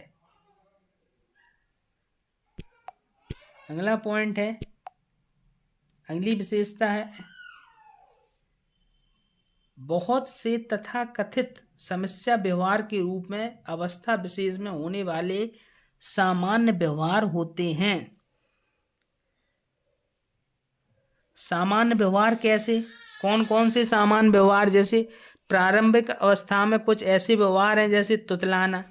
अगला पॉइंट है, अगली विशेषता है बहुत से तथा कथित समस्या व्यवहार के रूप में अवस्था विशेष में होने वाले सामान्य व्यवहार होते हैं। सामान्य व्यवहार कैसे? कौन कौन से सामान्य व्यवहार? जैसे प्रारंभिक अवस्था में कुछ ऐसे व्यवहार हैं जैसे तुतलाना।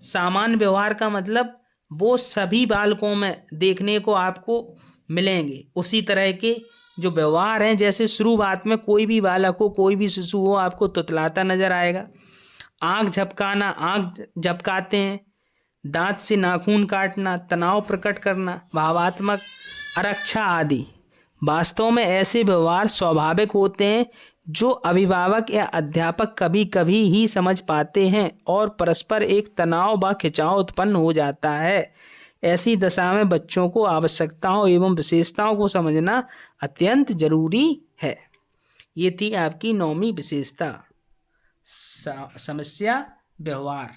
सामान्य व्यवहार का मतलब वो सभी बालकों में देखने को आपको मिलेंगे, उसी तरह के जो व्यवहार हैं। जैसे शुरुआत में कोई भी बालक हो, कोई भी शिशु हो, आपको तुतलाता नजर आएगा। आंख झपकाना, आंख झपकाते हैं, दांत से नाखून काटना, तनाव प्रकट करना, भावात्मक आरक्षा आदि। वास्तव में ऐसे व्यवहार स्वाभाविक होते हैं जो अभिभावक या अध्यापक कभी कभी ही समझ पाते हैं, और परस्पर एक तनाव व खिंचाव उत्पन्न हो जाता है। ऐसी दशा में बच्चों को आवश्यकताओं एवं विशेषताओं को समझना अत्यंत जरूरी है। ये थी आपकी 9वीं विशेषता, समस्या व्यवहार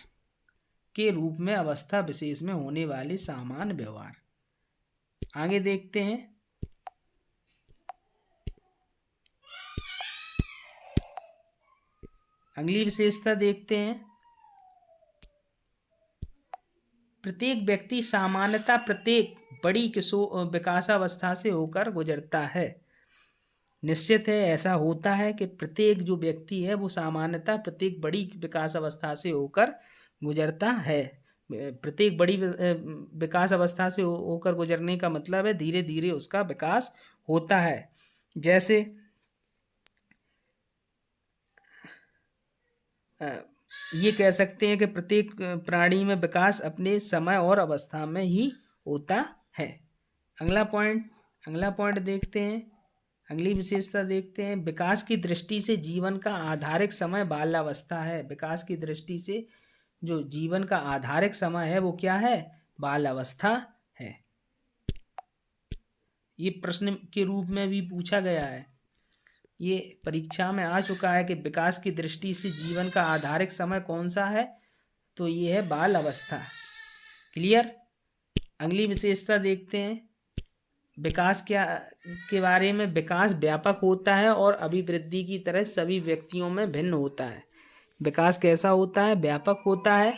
के रूप में अवस्था विशेष में होने वाले सामान्य व्यवहार। आगे देखते हैं। अगली विशेषता देखते हैं। प्रत्येक व्यक्ति सामान्यतः प्रत्येक बड़ी विकासावस्था से होकर गुजरता है। निश्चित है, ऐसा होता है कि प्रत्येक जो व्यक्ति है वो सामान्यतः प्रत्येक बड़ी विकास अवस्था से होकर गुजरता है। प्रत्येक बड़ी विकास अवस्था से होकर गुजरने का मतलब है धीरे धीरे उसका विकास होता है। जैसे ये कह सकते हैं कि प्रत्येक प्राणी में विकास अपने समय और अवस्था में ही होता है। अगला पॉइंट देखते हैं। अगली विशेषता देखते हैं। विकास की दृष्टि से जीवन का आधारिक समय बाल्यावस्था है। विकास की दृष्टि से जो जीवन का आधारिक समय है वो क्या है? बाल अवस्था है। ये प्रश्न के रूप में भी पूछा गया है, ये परीक्षा में आ चुका है कि विकास की दृष्टि से जीवन का आधारिक समय कौन सा है, तो ये है बाल अवस्था। क्लियर। अगली विशेषता देखते हैं विकास क्या के बारे में। विकास व्यापक होता है और अभिवृद्धि की तरह सभी व्यक्तियों में भिन्न होता है। विकास कैसा होता है? व्यापक होता है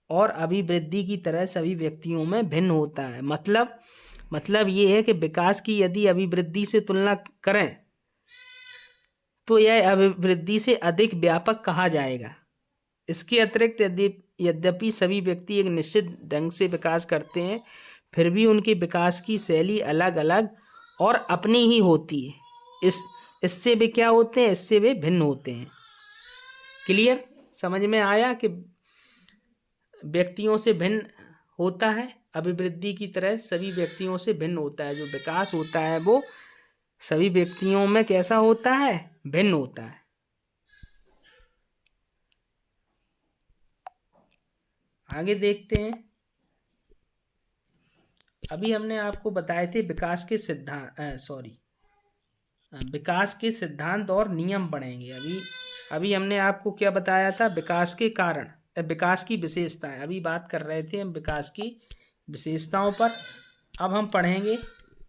और अभिवृद्धि की तरह सभी व्यक्तियों में भिन्न होता है। मतलब ये है कि विकास की यदि अभिवृद्धि से तुलना करें तो यह अभिवृद्धि से अधिक व्यापक कहा जाएगा। इसके अतिरिक्त यद्यपि सभी व्यक्ति एक निश्चित ढंग से विकास करते हैं, फिर भी उनके विकास की शैली अलग अलग और अपनी ही होती है। इससे वे क्या होते हैं? इससे वे भिन्न होते हैं। क्लियर। समझ में आया कि व्यक्तियों से भिन्न होता है, अभिवृद्धि की तरह सभी व्यक्तियों से भिन्न होता है। जो विकास होता है वो सभी व्यक्तियों में कैसा होता है? भिन्न होता है। आगे देखते हैं। अभी हमने आपको बताए थे विकास के सिद्धांत और नियम पढ़ेंगे। अभी हमने आपको क्या बताया था? विकास के कारण, विकास की विशेषताएं। अभी बात कर रहे थे हम विकास की विशेषताओं पर। अब हम पढ़ेंगे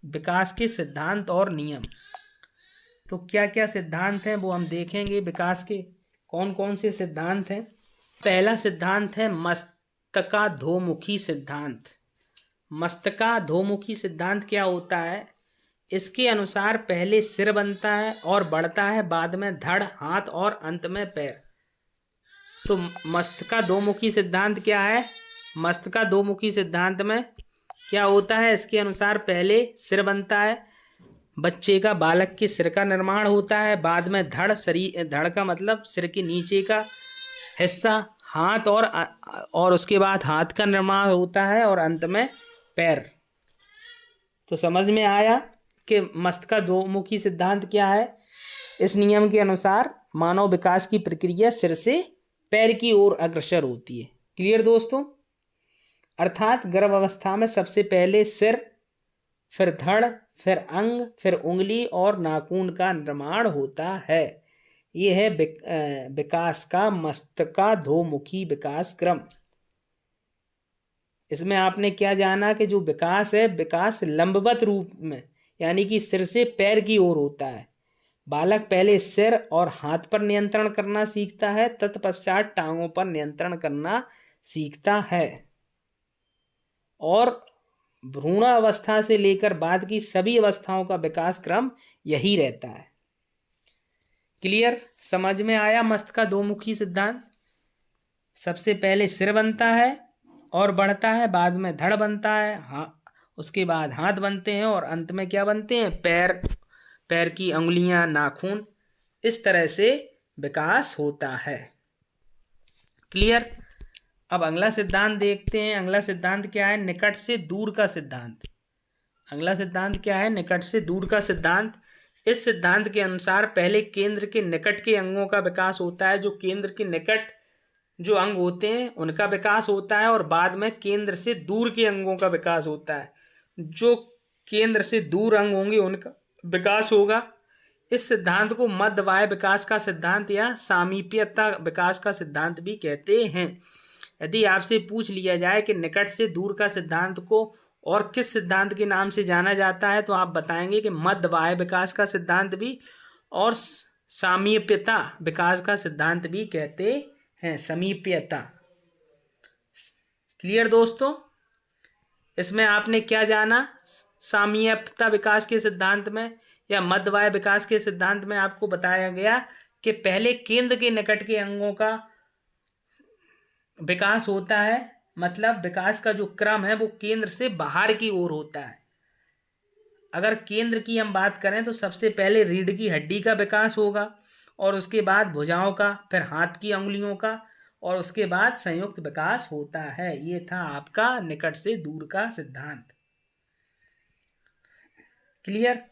विकास के सिद्धांत और नियम। तो क्या क्या सिद्धांत हैं वो हम देखेंगे। विकास के कौन कौन से सिद्धांत हैं? पहला सिद्धांत है मस्तकाधोमुखी सिद्धांत। मस्तकाधोमुखी सिद्धांत क्या होता है? इसके अनुसार पहले सिर बनता है और बढ़ता है, बाद में धड़, हाथ और अंत में पैर। तो मस्तकाधोमुखी सिद्धांत क्या है? मस्तकाधोमुखी सिद्धांत में क्या होता है? इसके अनुसार पहले सिर बनता है, बच्चे का, बालक के सिर का निर्माण होता है, बाद में धड़ का मतलब सिर के नीचे का हिस्सा, हाथ और उसके बाद हाथ का निर्माण होता है और अंत में पैर। तो समझ में आया कि मस्तकाधोमुखी सिद्धांत क्या है? इस नियम के अनुसार मानव विकास की प्रक्रिया सिर से पैर की ओर अग्रसर होती है। क्लियर दोस्तों। अर्थात गर्भावस्था में सबसे पहले सिर, फिर धड़, फिर अंग, फिर उंगली और नाखून का निर्माण होता है। यह है विकास का मस्तकाधोमुखी विकास क्रम। इसमें आपने क्या जाना कि जो विकास है, विकास लंबवत रूप में यानी कि सिर से पैर की ओर होता है। बालक पहले सिर और हाथ पर नियंत्रण करना सीखता है, तत्पश्चात टांगों पर नियंत्रण करना सीखता है और भ्रूणावस्था से लेकर बाद की सभी अवस्थाओं का विकास क्रम यही रहता है। क्लियर। समझ में आया मस्तकाधोमुखी सिद्धांत? सबसे पहले सिर बनता है और बढ़ता है, बाद में धड़ बनता है, उसके बाद हाथ बनते हैं और अंत में क्या बनते हैं? पैर की अंगुलियां, नाखून। इस तरह से विकास होता है। क्लियर। अब अगला सिद्धांत देखते हैं। अगला सिद्धांत क्या है? निकट से दूर का सिद्धांत। अगला सिद्धांत क्या है? निकट से दूर का सिद्धांत। इस सिद्धांत के अनुसार पहले केंद्र के निकट के अंगों का विकास होता है। जो केंद्र के निकट जो अंग होते हैं उनका विकास होता है और बाद में केंद्र से दूर के अंगों का विकास होता है। जो केंद्र से दूर अंग होंगे उनका विकास होगा। इस सिद्धांत को मध्यवाय विकास का सिद्धांत या सामीप्यता विकास का सिद्धांत भी कहते हैं। यदि आपसे पूछ लिया जाए कि निकट से दूर का सिद्धांत को और किस सिद्धांत के नाम से जाना जाता है, तो आप बताएंगे कि मध्यवाय विकास का सिद्धांत भी और सामीप्यता विकास का सिद्धांत भी कहते हैं। समीप्यता। क्लियर दोस्तों। इसमें आपने क्या जाना? सामीप्यता विकास के सिद्धांत में या मध्यवाय विकास के सिद्धांत में आपको बताया गया कि पहले केंद्र के निकट के अंगों का विकास होता है। मतलब विकास का जो क्रम है वो केंद्र से बाहर की ओर होता है। अगर केंद्र की हम बात करें तो सबसे पहले रीढ़ की हड्डी का विकास होगा और उसके बाद भुजाओं का, फिर हाथ की अंगुलियों का और उसके बाद संयुक्त विकास होता है। ये था आपका निकट से दूर का सिद्धांत। क्लियर।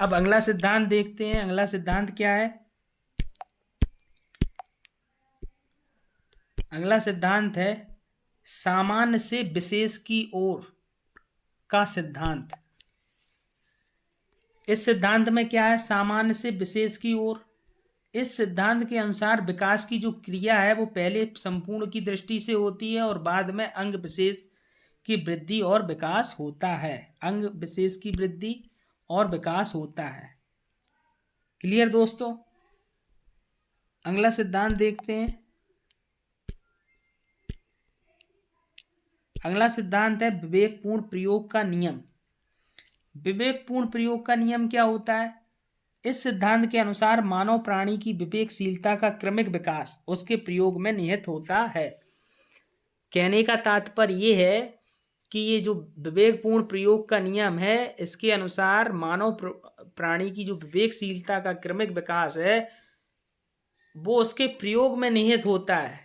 अब अगला सिद्धांत देखते हैं। अगला सिद्धांत क्या है? अगला सिद्धांत है सामान्य से विशेष की ओर का सिद्धांत। इस सिद्धांत में क्या है? सामान्य से विशेष की ओर। इस सिद्धांत के अनुसार विकास की जो क्रिया है वो पहले संपूर्ण की दृष्टि से होती है और बाद में अंग विशेष की वृद्धि और विकास होता है। अंग विशेष की वृद्धि और विकास होता है। क्लियर दोस्तों? अगला सिद्धांत देखते हैं। अगला सिद्धांत है विवेकपूर्ण प्रयोग का नियम। विवेकपूर्ण प्रयोग का नियम क्या होता है? इस सिद्धांत के अनुसार मानव प्राणी की विवेकशीलता का क्रमिक विकास उसके प्रयोग में निहित होता है। कहने का तात्पर्य ये है कि ये जो विवेकपूर्ण प्रयोग का नियम है इसके अनुसार मानव प्राणी की जो विवेकशीलता का क्रमिक विकास है वो उसके प्रयोग में निहित होता है।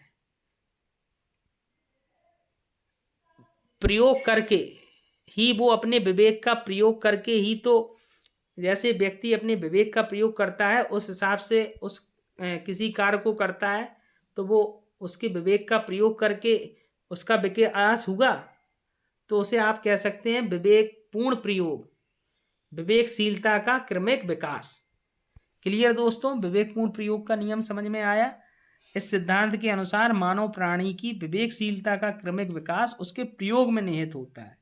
प्रयोग करके ही वो अपने विवेक का प्रयोग करके ही तो, जैसे व्यक्ति अपने विवेक का प्रयोग करता है उस हिसाब से उस किसी कार्य को करता है तो वो उसके विवेक का प्रयोग करके उसका विकास हुआ तो उसे आप कह सकते हैं विवेकपूर्ण प्रयोग, विवेकशीलता का क्रमिक विकास। क्लियर दोस्तों? विवेकपूर्ण प्रयोग का नियम समझ में आया? इस सिद्धांत के अनुसार मानव प्राणी की विवेकशीलता का क्रमिक विकास उसके प्रयोग में निहित होता है।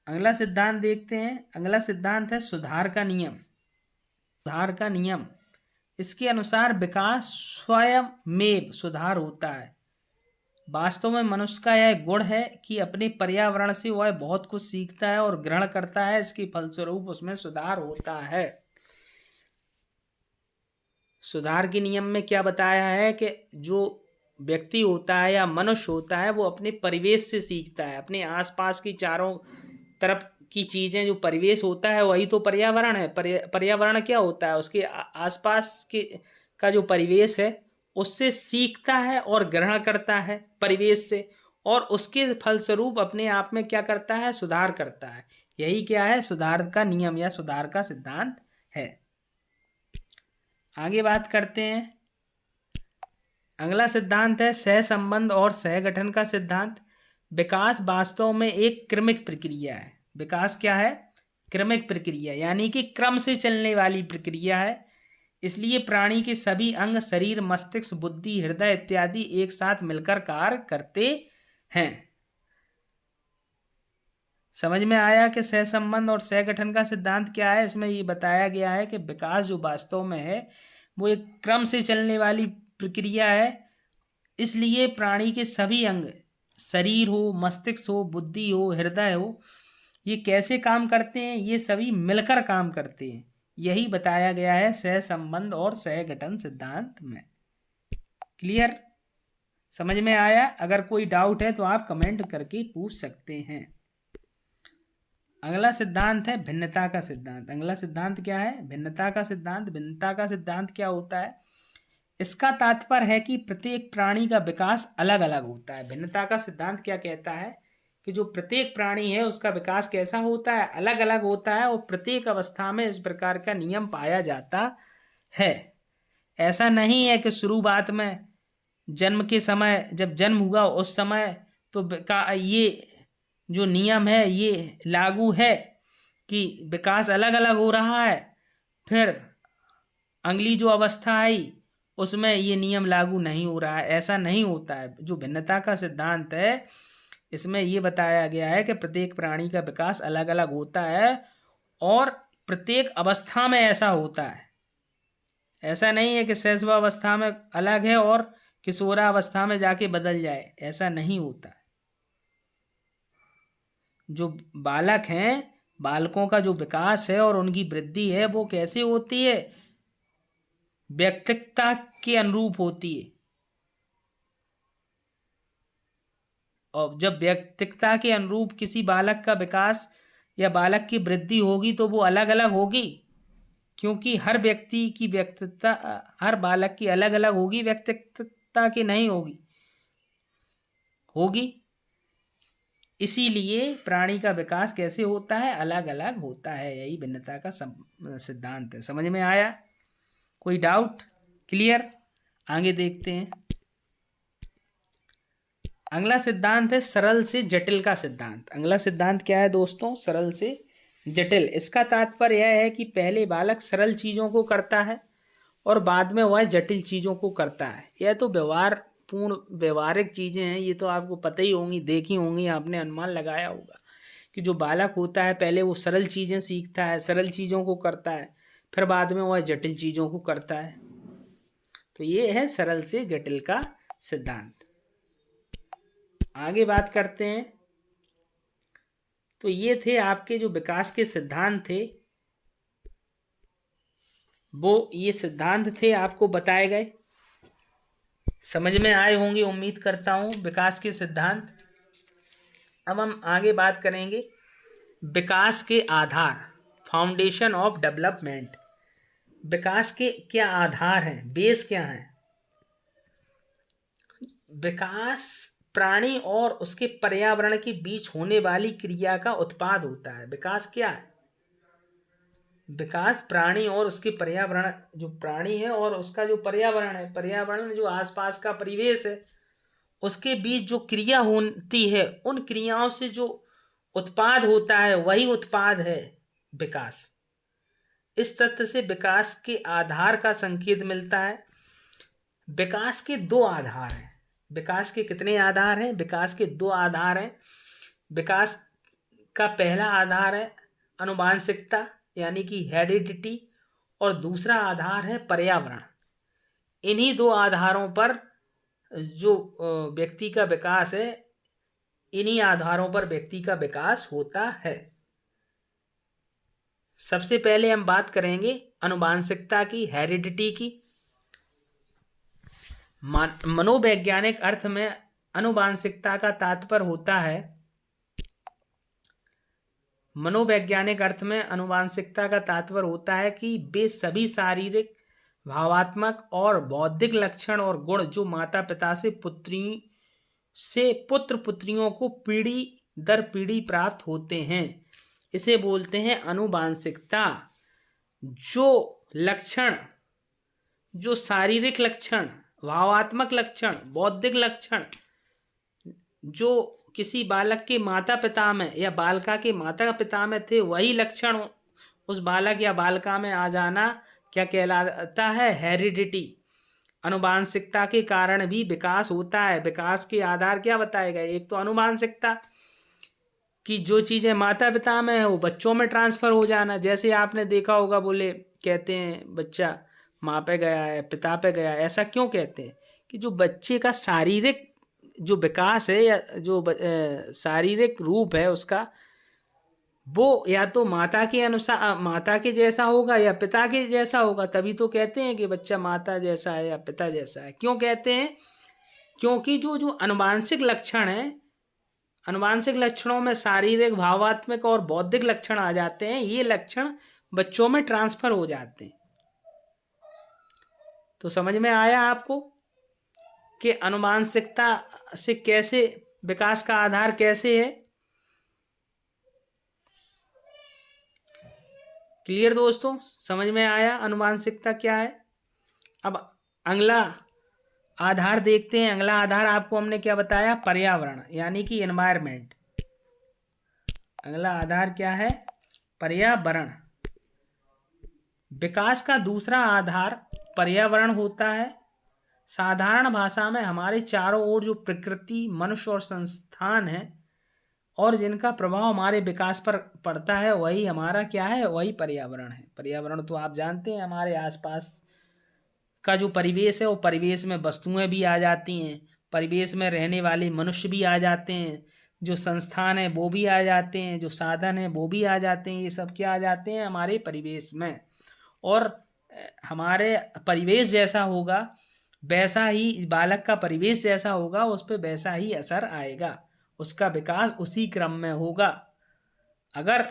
अगला सिद्धांत देखते हैं। अगला सिद्धांत है सुधार का नियम। सुधार का नियम, इसके अनुसार विकास स्वयं में सुधार होता है। वास्तव में मनुष्य का यह गुण है कि अपने पर्यावरण से वह बहुत कुछ सीखता है और ग्रहण करता है, इसके फलस्वरूप उसमें सुधार होता है। सुधार के नियम में क्या बताया है कि जो व्यक्ति होता है या मनुष्य होता है वो अपने परिवेश से सीखता है। अपने आसपास की चारों तरफ की चीजें, जो परिवेश होता है वही तो पर्यावरण है। पर्यावरण क्या होता है? उसके आसपास के का जो परिवेश है उससे सीखता है और ग्रहण करता है परिवेश से, और उसके फलस्वरूप अपने आप में क्या करता है? सुधार करता है। यही क्या है? सुधार का नियम या सुधार का सिद्धांत है। आगे बात करते हैं। अगला सिद्धांत है सहसंबंध और सहगठन का सिद्धांत। विकास वास्तव में एक क्रमिक प्रक्रिया है। विकास क्या है? क्रमिक प्रक्रिया, यानी कि क्रम से चलने वाली प्रक्रिया है। इसलिए प्राणी के सभी अंग, शरीर, मस्तिष्क, बुद्धि, हृदय इत्यादि एक साथ मिलकर कार्य करते हैं। समझ में आया कि सहसंबंध और सहगठन का सिद्धांत क्या है? इसमें ये बताया गया है कि विकास जो वास्तव में है वो एक क्रम से चलने वाली प्रक्रिया है। इसलिए प्राणी के सभी अंग, शरीर हो, मस्तिष्क हो, बुद्धि हो, हृदय हो, ये कैसे काम करते हैं? ये सभी मिलकर काम करते हैं। यही बताया गया है सहसंबंध और सहगठन सिद्धांत में। क्लियर? समझ में आया? अगर कोई डाउट है तो आप कमेंट करके पूछ सकते हैं। अगला सिद्धांत है भिन्नता का सिद्धांत। अगला सिद्धांत क्या है? भिन्नता का सिद्धांत। भिन्नता का सिद्धांत क्या होता है? इसका तात्पर्य है कि प्रत्येक प्राणी का विकास अलग अलग होता है। भिन्नता का सिद्धांत क्या कहता है कि जो प्रत्येक प्राणी है उसका विकास कैसा होता है? अलग अलग होता है, और प्रत्येक अवस्था में इस प्रकार का नियम पाया जाता है। ऐसा नहीं है कि शुरुआत में जन्म के समय, जब जन्म हुआ उस समय तो ये जो नियम है ये लागू है कि विकास अलग अलग हो रहा है, फिर अगली जो अवस्था आई उसमें ये नियम लागू नहीं हो रहा है। ऐसा नहीं होता है। जो भिन्नता का सिद्धांत है इसमें ये बताया गया है कि प्रत्येक प्राणी का विकास अलग अलग होता है और प्रत्येक अवस्था में ऐसा होता है। ऐसा नहीं है कि शैशवावस्था में अलग है और किशोरावस्था में जाके बदल जाए, ऐसा नहीं होता। जो बालक हैं, बालकों का जो विकास है और उनकी वृद्धि है वो कैसे होती है? व्यक्तित्वता के अनुरूप होती है। और जब व्यक्तित्वता के अनुरूप किसी बालक का विकास या बालक की वृद्धि होगी तो वो अलग अलग होगी, क्योंकि हर व्यक्ति की व्यक्तित्वता, हर बालक की अलग अलग होगी, व्यक्तित्वता की नहीं होगी। इसीलिए प्राणी का विकास कैसे होता है? अलग अलग होता है। यही भिन्नता का सिद्धांत है। समझ में आया? कोई डाउट? क्लियर? आगे देखते हैं। अगला सिद्धांत है सरल से जटिल का सिद्धांत। अगला सिद्धांत क्या है दोस्तों? सरल से जटिल। इसका तात्पर्य यह है कि पहले बालक सरल चीजों को करता है और बाद में वह जटिल चीजों को करता है। यह तो व्यवहारिक चीजें हैं, ये तो आपको पता ही होंगी, देखी होंगी, आपने अनुमान लगाया होगा कि जो बालक होता है पहले वो सरल चीजें सीखता है, सरल चीजों को करता है, फिर बाद में वह जटिल चीजों को करता है। तो ये है सरल से जटिल का सिद्धांत। आगे बात करते हैं। तो ये थे आपके जो विकास के सिद्धांत थे, वो ये सिद्धांत थे आपको बताए गए, समझ में आए होंगे उम्मीद करता हूं विकास के सिद्धांत। अब हम आगे बात करेंगे विकास के आधार, फाउंडेशन ऑफ डेवलपमेंट। विकास के क्या आधार हैं, बेस क्या है? विकास प्राणी और उसके पर्यावरण के बीच होने वाली क्रिया का उत्पाद होता है। विकास क्या है? विकास प्राणी और उसके पर्यावरण, जो प्राणी है और उसका जो पर्यावरण है, पर्यावरण जो आसपास का परिवेश है, उसके बीच जो क्रिया होती है, उन क्रियाओं से जो उत्पाद होता है वही उत्पाद है विकास। इस तथ्य से विकास के आधार का संकेत मिलता है। विकास के दो आधार हैं। विकास के कितने आधार हैं? विकास के दो आधार हैं। विकास का पहला आधार है आनुवांशिकता यानी कि हेरिडिटी, और दूसरा आधार है पर्यावरण। इन्हीं दो आधारों पर जो व्यक्ति का विकास है, इन्हीं आधारों पर व्यक्ति का विकास होता है। सबसे पहले हम बात करेंगे आनुवांशिकता की, हेरिडिटी की। मनोवैज्ञानिक अर्थ में आनुवांशिकता का तात्पर्य होता है, मनोवैज्ञानिक अर्थ में आनुवांशिकता का तात्पर्य होता है कि वे सभी शारीरिक, भावात्मक और बौद्धिक लक्षण और गुण जो माता पिता से पुत्र पुत्रियों को पीढ़ी दर पीढ़ी प्राप्त होते हैं, इसे बोलते हैं आनुवांशिकता। जो लक्षण, जो शारीरिक लक्षण, भावात्मक लक्षण, बौद्धिक लक्षण जो किसी बालक के माता पिता में या बालिका के माता पिता में थे, वही लक्षण उस बालक या बालिका में आ जाना क्या कहलाता है? हेरिडिटी। आनुवांशिकता के कारण भी विकास होता है। विकास के आधार क्या बताए गए? एक तो आनुवांशिकता कि जो चीजें माता पिता में है वो बच्चों में ट्रांसफर हो जाना। जैसे आपने देखा होगा, बोले कहते हैं बच्चा माँ पे गया है, पिता पे गया है। ऐसा क्यों कहते हैं? कि जो बच्चे का शारीरिक जो विकास है या जो शारीरिक रूप है उसका, वो या तो माता के अनुसार, माता के जैसा होगा या पिता के जैसा होगा। तभी तो कहते हैं कि बच्चा माता जैसा है या पिता जैसा है। क्यों कहते हैं? क्योंकि जो जो आनुवांशिक लक्षण है, आनुवांशिक लक्षणों में शारीरिक, भावात्मक और बौद्धिक लक्षण आ जाते हैं। ये लक्षण बच्चों में ट्रांसफर हो जाते हैं। तो समझ में आया आपको कि आनुवांशिकता से कैसे विकास का आधार कैसे है? क्लियर दोस्तों? समझ में आया आनुवांशिकता क्या है? अब अगला आधार देखते हैं। अगला आधार आपको हमने क्या बताया? पर्यावरण यानी कि एनवायरमेंट। अगला आधार क्या है? पर्यावरण। विकास का दूसरा आधार पर्यावरण होता है। साधारण भाषा में हमारे चारों ओर जो प्रकृति, मनुष्य और संस्थान है और जिनका प्रभाव हमारे विकास पर पड़ता है, वही हमारा क्या है? वही पर्यावरण है। पर्यावरण तो आप जानते हैं, हमारे आसपास का जो परिवेश है, वो परिवेश में वस्तुएं भी आ जाती हैं, परिवेश में रहने वाले मनुष्य भी आ जाते हैं, जो संस्थान है वो भी आ जाते हैं, जो साधन है वो भी आ जाते हैं। ये सब क्या आ जाते हैं? हमारे परिवेश में। और हमारे परिवेश जैसा होगा वैसा ही, बालक का परिवेश जैसा होगा उस पर वैसा ही असर आएगा, उसका विकास उसी क्रम में होगा। अगर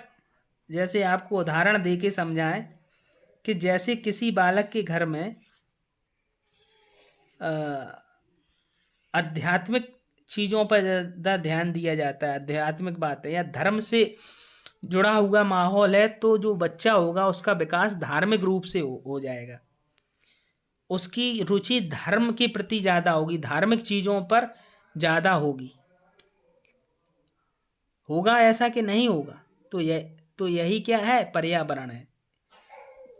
जैसे आपको उदाहरण दे के समझाएं कि जैसे किसी बालक के घर में आध्यात्मिक चीज़ों पर ज़्यादा ध्यान दिया जाता है, आध्यात्मिक बात है या धर्म से जुड़ा हुआ माहौल है, तो जो बच्चा होगा उसका विकास धार्मिक रूप से हो जाएगा। उसकी रुचि धर्म के प्रति ज़्यादा होगी, धार्मिक चीज़ों पर ज़्यादा होगी। होगा ऐसा कि नहीं होगा? तो यही क्या है? पर्यावरण है।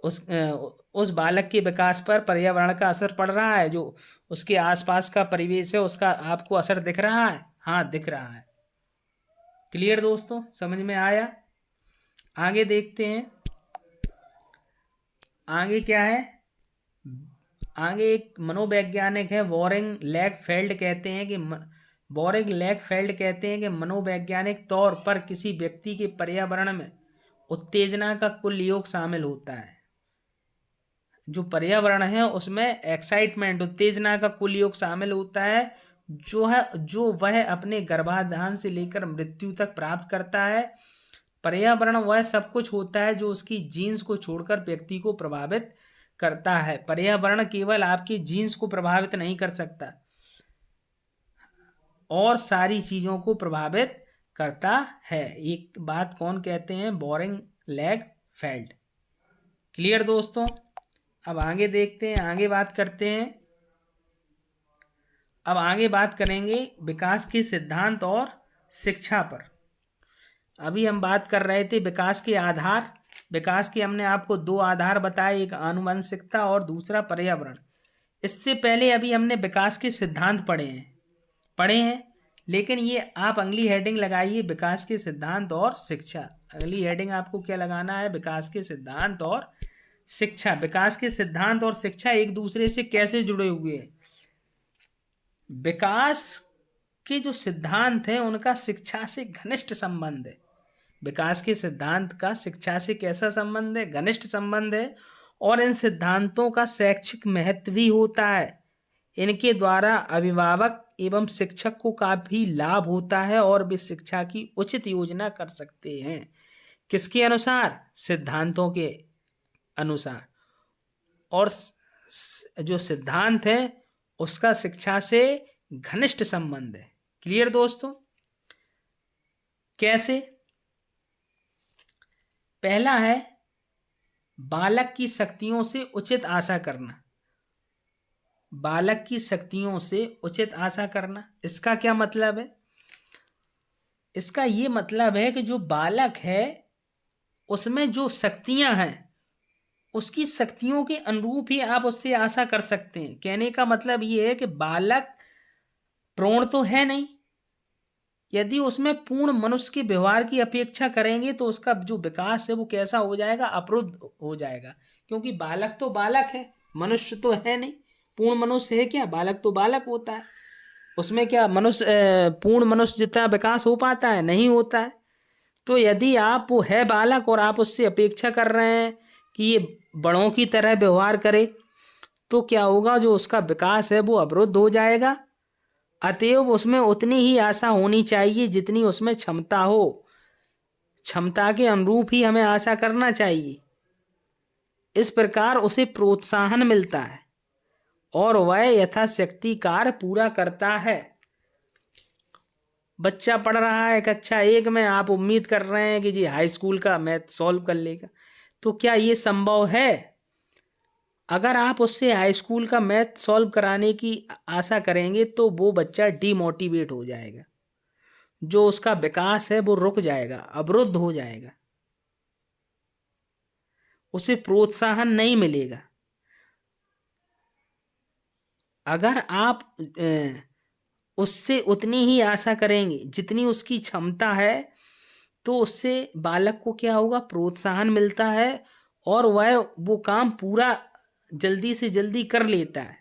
उस बालक के विकास पर पर्यावरण का असर पड़ रहा है, जो उसके आसपास का परिवेश है उसका आपको असर दिख रहा है? हाँ, दिख रहा है। क्लियर दोस्तों, समझ में आया? आगे देखते हैं, आगे क्या है। आगे एक मनोवैज्ञानिक है, बोरिंग लेगफेल्ड कहते हैं कि मनोवैज्ञानिक तौर पर किसी व्यक्ति के पर्यावरण में उत्तेजना का कुल योग शामिल होता है। जो पर्यावरण है उसमें एक्साइटमेंट, उत्तेजना का कुल योग शामिल होता है, जो वह अपने गर्भाधान से लेकर मृत्यु तक प्राप्त करता है। पर्यावरण वह सब कुछ होता है जो उसकी जीन्स को छोड़कर व्यक्ति को प्रभावित करता है। पर्यावरण केवल आपकी जीन्स को प्रभावित नहीं कर सकता, और सारी चीजों को प्रभावित करता है। एक बात कौन कहते हैं? Boring leg failed. क्लियर दोस्तों? अब आगे देखते हैं, आगे बात करते हैं। अब आगे बात करेंगे विकास के सिद्धांत और शिक्षा पर। अभी हम बात कर रहे थे विकास के आधार। विकास के हमने आपको दो आधार बताए, एक आनुवंशिकता और दूसरा पर्यावरण। इससे पहले अभी हमने विकास के सिद्धांत पढ़े हैं, लेकिन ये आप अगली हेडिंग लगाइए, विकास के सिद्धांत और शिक्षा। अगली हेडिंग आपको क्या लगाना है? विकास के सिद्धांत और शिक्षा। विकास के सिद्धांत और शिक्षा एक दूसरे से कैसे जुड़े हुए हैं? विकास के जो सिद्धांत हैं उनका शिक्षा से घनिष्ठ संबंध है। विकास के सिद्धांत का शिक्षा से कैसा संबंध है? घनिष्ठ संबंध है। और इन सिद्धांतों का शैक्षिक महत्व भी होता है। इनके द्वारा अभिभावक एवं शिक्षक को काफी लाभ होता है और वे शिक्षा की उचित योजना कर सकते हैं। किसके अनुसार? सिद्धांतों के अनुसार। और जो सिद्धांत है उसका शिक्षा से घनिष्ठ संबंध है। क्लियर दोस्तों? कैसे? पहला है बालक की शक्तियों से उचित आशा करना। बालक की शक्तियों से उचित आशा करना, इसका क्या मतलब है? इसका ये मतलब है कि जो बालक है उसमें जो शक्तियां हैं उसकी शक्तियों के अनुरूप ही आप उससे आशा कर सकते हैं। कहने का मतलब ये है कि बालक प्रौढ़ तो है नहीं, यदि उसमें पूर्ण मनुष्य के व्यवहार की अपेक्षा करेंगे तो उसका जो विकास है वो कैसा हो जाएगा? अवरुद्ध हो जाएगा। क्योंकि बालक तो बालक है, मनुष्य तो है नहीं। पूर्ण मनुष्य है क्या? बालक तो बालक होता है। उसमें क्या मनुष्य पूर्ण मनुष्य जितना विकास हो पाता है? नहीं होता है। तो यदि आप वो है बालक और आप उससे अपेक्षा कर रहे हैं कि ये बड़ों की तरह व्यवहार करे, तो क्या होगा? जो उसका विकास है वो अवरुद्ध हो जाएगा। अतएव उसमें उतनी ही आशा होनी चाहिए जितनी उसमें क्षमता हो। क्षमता के अनुरूप ही हमें आशा करना चाहिए। इस प्रकार उसे प्रोत्साहन मिलता है और वह यथाशक्ति कार्य पूरा करता है। बच्चा पढ़ रहा है कक्षा 1 में, आप उम्मीद कर रहे हैं कि जी हाई स्कूल का मैथ सॉल्व कर लेगा, तो क्या ये संभव है? अगर आप उससे हाई स्कूल का मैथ सॉल्व कराने की आशा करेंगे तो वो बच्चा डीमोटिवेट हो जाएगा। जो उसका विकास है वो रुक जाएगा, अवरुद्ध हो जाएगा, उसे प्रोत्साहन नहीं मिलेगा। अगर आप उससे उतनी ही आशा करेंगे जितनी उसकी क्षमता है, तो उससे बालक को क्या होगा? प्रोत्साहन मिलता है और वह वो काम पूरा जल्दी से जल्दी कर लेता है।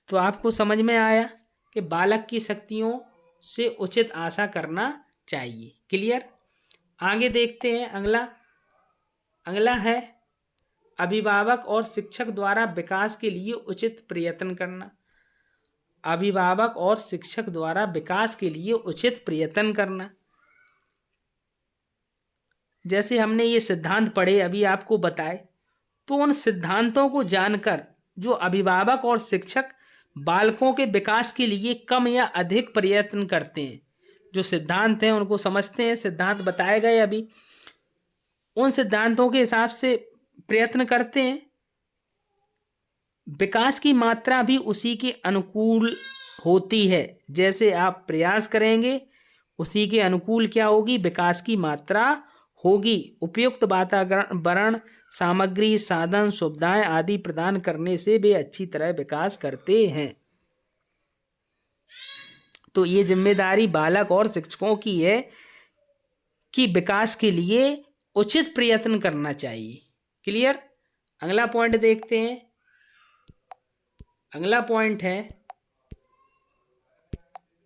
तो आपको समझ में आया कि बालक की शक्तियों से उचित आशा करना चाहिए। क्लियर? आगे देखते हैं। अगला है अभिभावक और शिक्षक द्वारा विकास के लिए उचित प्रयत्न करना। अभिभावक और शिक्षक द्वारा विकास के लिए उचित प्रयत्न करना। जैसे हमने ये सिद्धांत पढ़े अभी आपको बताए, तो उन सिद्धांतों को जानकर जो अभिभावक और शिक्षक बालकों के विकास के लिए कम या अधिक प्रयत्न करते हैं, जो सिद्धांत हैं उनको समझते हैं, सिद्धांत बताए गए अभी, उन सिद्धांतों के हिसाब से प्रयत्न करते हैं, विकास की मात्रा भी उसी के अनुकूल होती है। जैसे आप प्रयास करेंगे उसी के अनुकूल क्या होगी, विकास की मात्रा होगी। उपयुक्त वातावरण, सामग्री, साधन, सुविधाएं आदि प्रदान करने से वे अच्छी तरह विकास करते हैं। तो ये जिम्मेदारी बालक और शिक्षकों की है कि विकास के लिए उचित प्रयत्न करना चाहिए। क्लियर। अगला पॉइंट देखते हैं। अगला पॉइंट है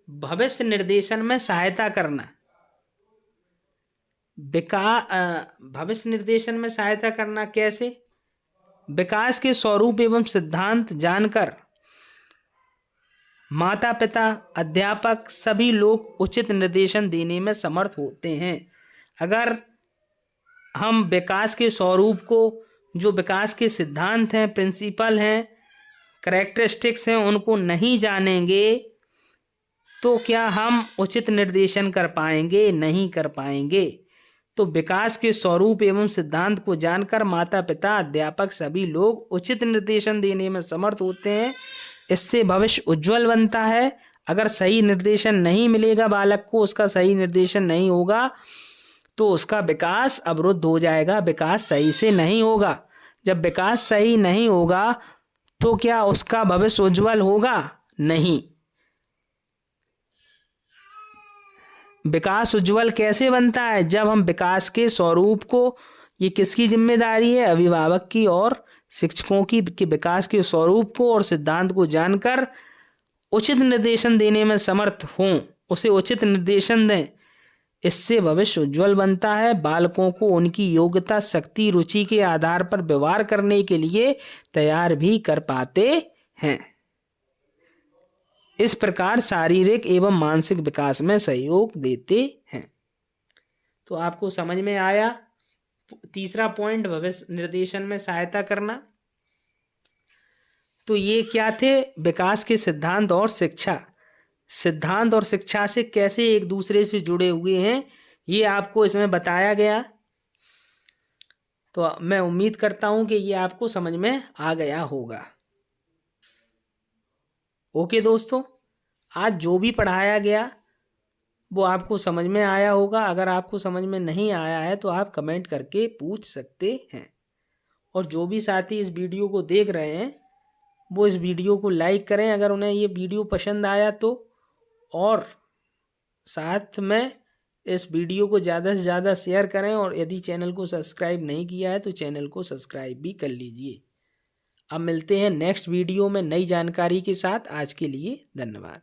भविष्य निर्देशन में सहायता करना। भविष्य निर्देशन में सहायता करना कैसे? विकास के स्वरूप एवं सिद्धांत जानकर माता पिता, अध्यापक सभी लोग उचित निर्देशन देने में समर्थ होते हैं। अगर हम विकास के स्वरूप को, जो विकास के सिद्धांत हैं, प्रिंसिपल हैं, कैरेक्टरिस्टिक्स हैं, उनको नहीं जानेंगे तो क्या हम उचित निर्देशन कर पाएंगे? नहीं कर पाएंगे। तो विकास के स्वरूप एवं सिद्धांत को जानकर माता पिता, अध्यापक सभी लोग उचित निर्देशन देने में समर्थ होते हैं। इससे भविष्य उज्जवल बनता है। अगर सही निर्देशन नहीं मिलेगा बालक को, उसका सही निर्देशन नहीं होगा तो उसका विकास अवरुद्ध हो जाएगा, विकास सही से नहीं होगा। जब विकास सही नहीं होगा तो क्या उसका भविष्य उज्जवल होगा? नहीं। विकास उज्जवल कैसे बनता है? जब हम विकास के स्वरूप को, ये किसकी जिम्मेदारी है? अभिभावक की और शिक्षकों की, कि विकास के स्वरूप को और सिद्धांत को जानकर उचित निर्देशन देने में समर्थ हों, उसे उचित निर्देशन दें। इससे भविष्य उज्जवल बनता है। बालकों को उनकी योग्यता, शक्ति, रुचि के आधार पर व्यवहार करने के लिए तैयार भी कर पाते हैं। इस प्रकार शारीरिक एवं मानसिक विकास में सहयोग देते हैं। तो आपको समझ में आया तीसरा पॉइंट, भविष्य निर्देशन में सहायता करना। तो ये क्या थे? विकास के सिद्धांत और शिक्षा। सिद्धांत और शिक्षा से कैसे एक दूसरे से जुड़े हुए हैं, ये आपको इसमें बताया गया। तो मैं उम्मीद करता हूं कि ये आपको समझ में आ गया होगा। ओके दोस्तों, आज जो भी पढ़ाया गया वो आपको समझ में आया होगा। अगर आपको समझ में नहीं आया है तो आप कमेंट करके पूछ सकते हैं। और जो भी साथी इस वीडियो को देख रहे हैं वो इस वीडियो को लाइक करें अगर उन्हें ये वीडियो पसंद आया तो, और साथ में इस वीडियो को ज़्यादा से ज़्यादा शेयर करें। और यदि चैनल को सब्सक्राइब नहीं किया है तो चैनल को सब्सक्राइब भी कर लीजिए। अब मिलते हैं नेक्स्ट वीडियो में नई जानकारी के साथ। आज के लिए धन्यवाद।